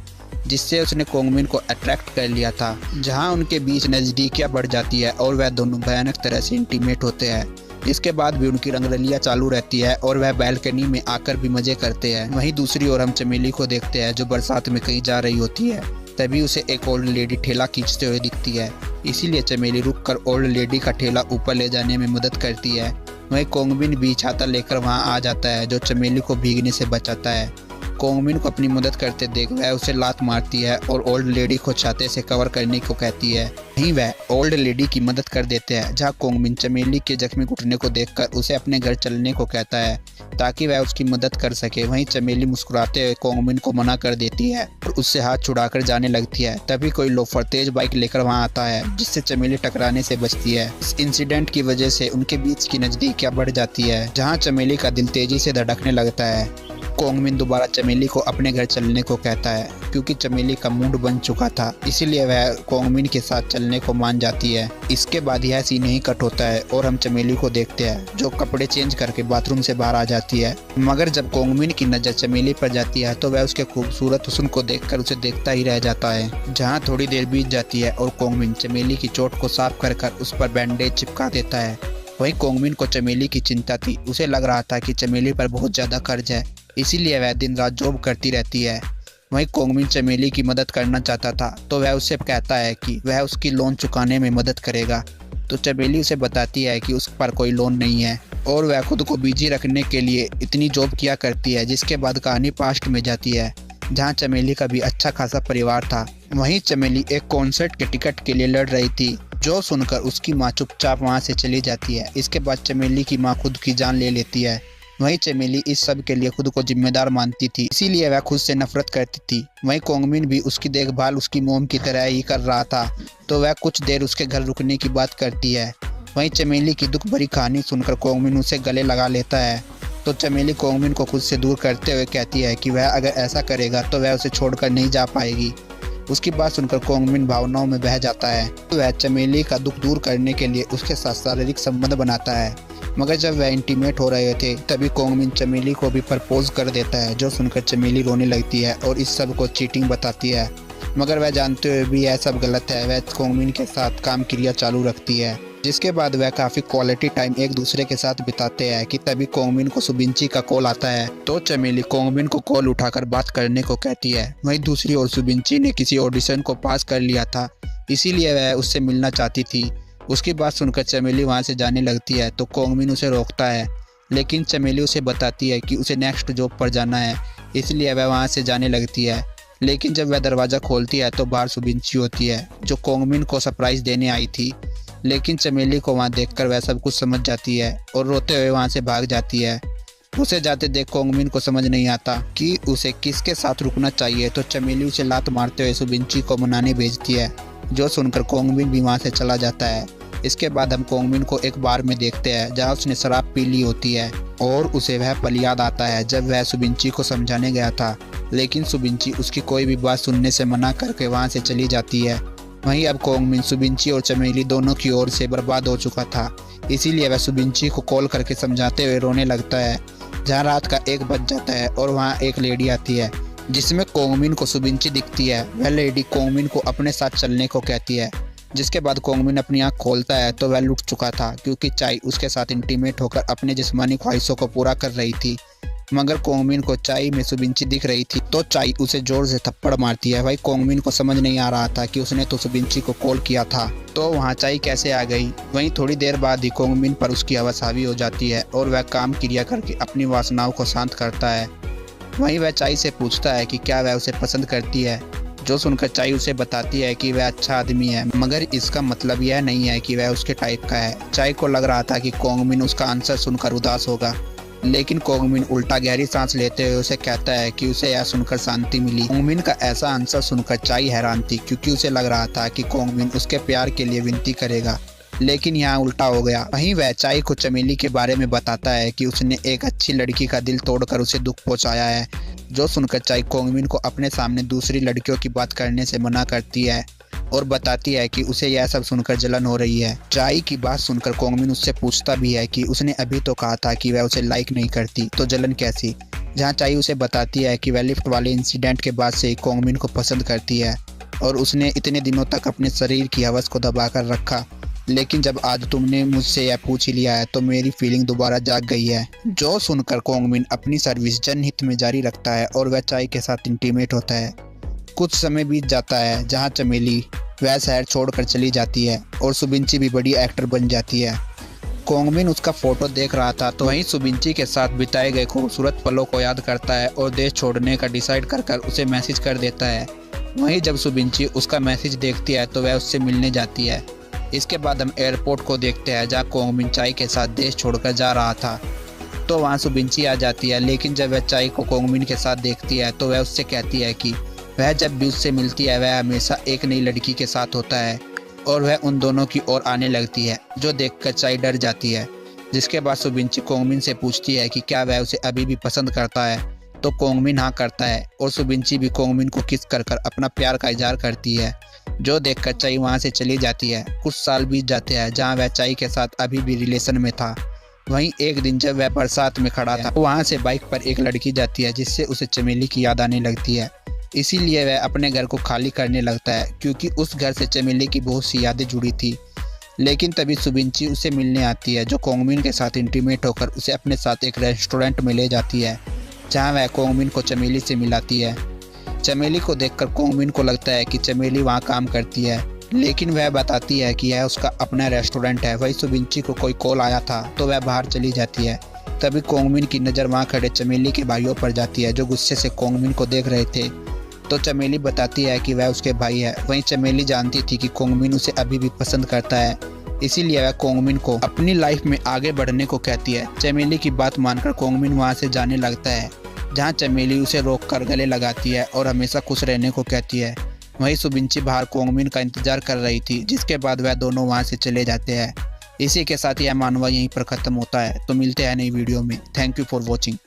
जिससे उसने कोंगमिन को अट्रैक्ट कर लिया था। जहां उनके बीच नज़दीकियां बढ़ जाती है और वह दोनों भयानक तरह से इंटीमेट होते हैं। इसके बाद भी उनकी रंगरलियां चालू रहती है और वह बैल्कनी में आकर भी मजे करते हैं। वहीं दूसरी ओर हम चमेली को देखते हैं, जो बरसात में कहीं जा रही होती है। तभी उसे एक ओल्ड लेडी ठेला खींचते हुए दिखती है। इसीलिए चमेली रुककर ओल्ड लेडी का ठेला ऊपर ले जाने में मदद करती है। वहीं कोंगमिन भी छाता लेकर वहां आ जाता है, जो चमेली को भीगने से बचाता है। कोंगमिन को अपनी मदद करते देख वह उसे लात मारती है और ओल्ड लेडी को छाते से कवर करने को कहती है। वहीं वह ओल्ड लेडी की मदद कर देते हैं, जहां कोंगमिन चमेली के जख्मी घुटने को देखकर उसे अपने घर चलने को कहता है ताकि वह उसकी मदद कर सके। वहीं चमेली मुस्कुराते हुए कोंगमिन को मना कर देती है और उससे हाथ छुड़ाकर जाने लगती है। तभी कोई लोफर तेज बाइक लेकर वहां आता है, जिससे चमेली टकराने से बचती है। इस इंसिडेंट की वजह से उनके बीच की नज़दीकियां बढ़ जाती है, जहाँ चमेली का दिल तेजी से धड़कने लगता है। कोंगमिन दोबारा चमेली को अपने घर चलने को कहता है, क्योंकि चमेली का मूड बन चुका था। इसीलिए वह कोंगमिन के साथ चलने को मान जाती है। इसके बाद यह सीन ही कट होता है और हम चमेली को देखते हैं, जो कपड़े चेंज करके बाथरूम से बाहर आ जाती है। मगर जब कोंगमिन की नज़र चमेली पर जाती है तो वह उसके खूबसूरत हुस्न को देखकर उसे देखता ही रह जाता है। जहाँ थोड़ी देर बीत जाती है और कोंगमिन चमेली की चोट को साफ कर उस पर बैंडेज चिपका देता है। वहीं कोंगमिन को चमेली की चिंता थी। उसे लग रहा था कि चमेली पर बहुत ज़्यादा कर्ज है, इसीलिए वह दिन रात जॉब करती रहती है। वहीं कोंगमिन चमेली की मदद करना चाहता था, तो वह उससे कहता है कि वह उसकी लोन चुकाने में मदद करेगा। तो चमेली उसे बताती है कि उस पर कोई लोन नहीं है और वह खुद को बिजी रखने के लिए इतनी जॉब किया करती है। जिसके बाद कहानी पास्ट में जाती है, जहाँ चमेली का भी अच्छा खासा परिवार था। वहीं चमेली एक कॉन्सर्ट के टिकट के लिए लड़ रही थी, जो सुनकर उसकी माँ चुपचाप वहाँ से चली जाती है। इसके बाद चमेली की माँ खुद की जान ले लेती है। वहीं चमेली इस सब के लिए खुद को जिम्मेदार मानती थी, इसीलिए वह खुद से नफरत करती थी। वहीं कोंगमिन भी उसकी देखभाल उसकी मोम की तरह ही कर रहा था, तो वह कुछ देर उसके घर रुकने की बात करती है। वहीं चमेली की दुख भरी कहानी सुनकर कोंगमिन उसे गले लगा लेता है, तो चमेली कोंगमिन को खुद से दूर करते हुए कहती है कि वह अगर ऐसा करेगा तो वह उसे छोड़कर नहीं जा पाएगी। उसकी बात सुनकर कोंगमिन भावनाओं में बह जाता है। तो वह चमेली का दुख दूर करने के लिए उसके साथ शारीरिक संबंध बनाता है। मगर जब वह इंटीमेट हो रहे थे तभी कोंगमिन चमेली को भी प्रपोज कर देता है, जो सुनकर चमेली रोने लगती है और इस सब को चीटिंग बताती है। मगर वह जानते हुए भी यह सब गलत है। वह कोंगमिन के साथ काम क्रिया चालू रखती है, जिसके बाद वह काफ़ी क्वालिटी टाइम एक दूसरे के साथ बिताते हैं कि तभी कोंगमिन को सुबिंची का कॉल आता है। तो चमेली कोंगमिन को कॉल उठाकर बात करने को कहती है। वहीं दूसरी ओर सुबिंची ने किसी ऑडिशन को पास कर लिया था, इसीलिए वह उससे मिलना चाहती थी। उसकी बात सुनकर चमेली वहाँ से जाने लगती है, तो कोंगमिन उसे रोकता है। लेकिन चमेली उसे बताती है कि उसे नेक्स्ट जॉब पर जाना है, इसलिए वह वहाँ से जाने लगती है। लेकिन जब वह दरवाज़ा खोलती है तो बाहर सुबिंची होती है, जो कोंगमिन को सरप्राइज़ देने आई थी। लेकिन चमेली को वहाँ देखकर वह सब कुछ समझ जाती है और रोते हुए वहाँ से भाग जाती है। उसे जाते देख कोंगमिन को समझ नहीं आता कि उसे किसके साथ रुकना चाहिए, तो चमेली उसे लात मारते हुए सुबिंची को मनाने भेजती है, जो सुनकर कोंगमिन भी वहाँ से चला जाता है। इसके बाद हम कोंगमिन को एक बार में देखते हैं, जहाँ उसने शराब पी ली होती है और उसे वह पल याद आता है जब वह सुबिंची को समझाने गया था। लेकिन सुबिंची उसकी कोई भी बात सुनने से मना करके वहाँ से चली जाती है। वहीं अब कोंगमिन सुबिंची और चमेली दोनों की ओर से बर्बाद हो चुका था। इसीलिए वह सुबिंची को कॉल करके समझाते हुए रोने लगता है। जहाँ रात का 1 बज जाता है और वहाँ एक लेडी आती है जिसमें कोंगमिन को सुबिंची दिखती है। वह लेडी कोंगमिन को अपने साथ चलने को कहती है। जिसके बाद कोंगमिन अपनी आँख खोलता है तो वह लुट चुका था, क्योंकि चाई उसके साथ इंटीमेट होकर अपने जिस्मानी ख्वाहिशों को पूरा कर रही थी। मगर कोंगमिन को चाई में सुबिंची दिख रही थी तो चाई उसे जोर से थप्पड़ मारती है। भाई कोंगमिन को समझ नहीं आ रहा था कि उसने तो सुबिंची को कॉल किया था, तो वहाँ चाई कैसे आ गई। वहीं थोड़ी देर बाद ही कोंगमिन पर उसकी हवस हावी हो जाती है और वह काम क्रिया करके अपनी वासनाओं को शांत करता है। वहीं वह चाई से पूछता है कि क्या वह उसे पसंद करती है, जो सुनकर चाई उसे बताती है कि वह अच्छा आदमी है, मगर इसका मतलब यह नहीं है कि वह उसके टाइप का है। चाई को लग रहा था कि कोंगमिन उसका आंसर सुनकर उदास होगा, लेकिन कोंगमिन उल्टा गहरी सांस लेते हुए उसे कहता है कि उसे यह सुनकर शांति मिली। कोंगमिन का ऐसा आंसर सुनकर चाई हैरान थी, क्योंकि उसे लग रहा था कि कोंगमिन उसके प्यार के लिए विनती करेगा, लेकिन यहाँ उल्टा हो गया। वहीं वह चाई को चमेली के बारे में बताता है कि उसने एक अच्छी लड़की का दिल तोड़कर उसे दुख पहुँचाया है। जो सुनकर चाई कोंगमिन को अपने सामने दूसरी लड़कियों की बात करने से मना करती है और बताती है कि उसे यह सब सुनकर जलन हो रही है। चाई की बात सुनकर कोंगमिन उससे पूछता भी है कि उसने अभी तो कहा था कि वह उसे लाइक नहीं करती, तो जलन कैसी। जहाँ चाई उसे बताती है कि वह लिफ्ट वाले इंसिडेंट के बाद से ही कोंगमिन को पसंद करती है और उसने इतने दिनों तक अपने शरीर की हवस को दबा कर रखा, लेकिन जब आज तुमने मुझसे यह पूछ ही लिया है तो मेरी फीलिंग दोबारा जाग गई है। जो सुनकर कोंगमिन अपनी सर्विस जनहित में जारी रखता है और वह चाई के साथ इंटीमेट होता है। कुछ समय बीत जाता है, जहां चमेली वह शहर छोड़कर चली जाती है और सुबिंची भी बड़ी एक्टर बन जाती है। कोंगमिन उसका फोटो देख रहा था तो वहीं सुबिंची के साथ बिताए गए खूबसूरत पलों को याद करता है और देश छोड़ने का डिसाइड कर उसे मैसेज कर देता है। वहीं जब सुबिंची उसका मैसेज देखती है तो वह उससे मिलने जाती है। इसके बाद हम एयरपोर्ट को देखते हैं, जहाँ कोंगमिन चाई के साथ देश छोड़कर जा रहा था, तो वहाँ सुबिंची आ जाती है। लेकिन जब वह चाई को कोंगमिन के साथ देखती है तो वह उससे कहती है कि वह जब भी उससे मिलती है वह हमेशा एक नई लड़की के साथ होता है और वह उन दोनों की ओर आने लगती है, जो देखकर चाई डर जाती है। जिसके बाद सुबिंची कोंगमिन से पूछती है कि क्या वह उसे अभी भी पसंद करता है, तो कोंगमिन हाँ करता है और सुबिंची भी कोंगमिन को किस कर अपना प्यार का इजहार करती है, जो देखकर चाई वहाँ से चली जाती है। कुछ साल बीत जाते हैं, जहाँ वह चाई के साथ अभी भी रिलेशन में था। वहीं एक दिन जब वह बरसात में खड़ा था, वहाँ से बाइक पर एक लड़की जाती है, जिससे उसे चमेली की याद आने लगती है। इसीलिए वह अपने घर को खाली करने लगता है, क्योंकि उस घर से चमेली की बहुत सी यादें जुड़ी थी। लेकिन तभी सुबिंची उसे मिलने आती है, जो कोंगमिन के साथ इंटीमेट होकर उसे अपने साथ एक रेस्टोरेंट में ले जाती है, जहाँ वह कोंगमिन को चमेली से मिलाती है। चमेली को देखकर कोंगमिन को लगता है कि चमेली वहाँ काम करती है, लेकिन वह बताती है कि यह उसका अपना रेस्टोरेंट है। वही सुबिंची को कोई कॉल आया था तो वह बाहर चली जाती है। तभी कोंगमिन की नज़र वहाँ खड़े चमेली के भाइयों पर जाती है, जो गुस्से से कोंगमिन को देख रहे थे। तो चमेली बताती है कि वह उसके भाई है। वहीं चमेली जानती थी कि कोंगमिन उसे अभी भी पसंद करता है, इसीलिए वह कोंगमिन को अपनी लाइफ में आगे बढ़ने को कहती है। चमेली की बात मानकर कोंगमिन वहाँ से जाने लगता है, जहाँ चमेली उसे रोककर गले लगाती है और हमेशा खुश रहने को कहती है। वहीं सुबिंची बाहर कोंगमिन का इंतजार कर रही थी, जिसके बाद वह दोनों वहाँ से चले जाते हैं। इसी के साथ यह मानवा यहीं पर ख़त्म होता है। तो मिलते हैं नई वीडियो में। Thank you for watching.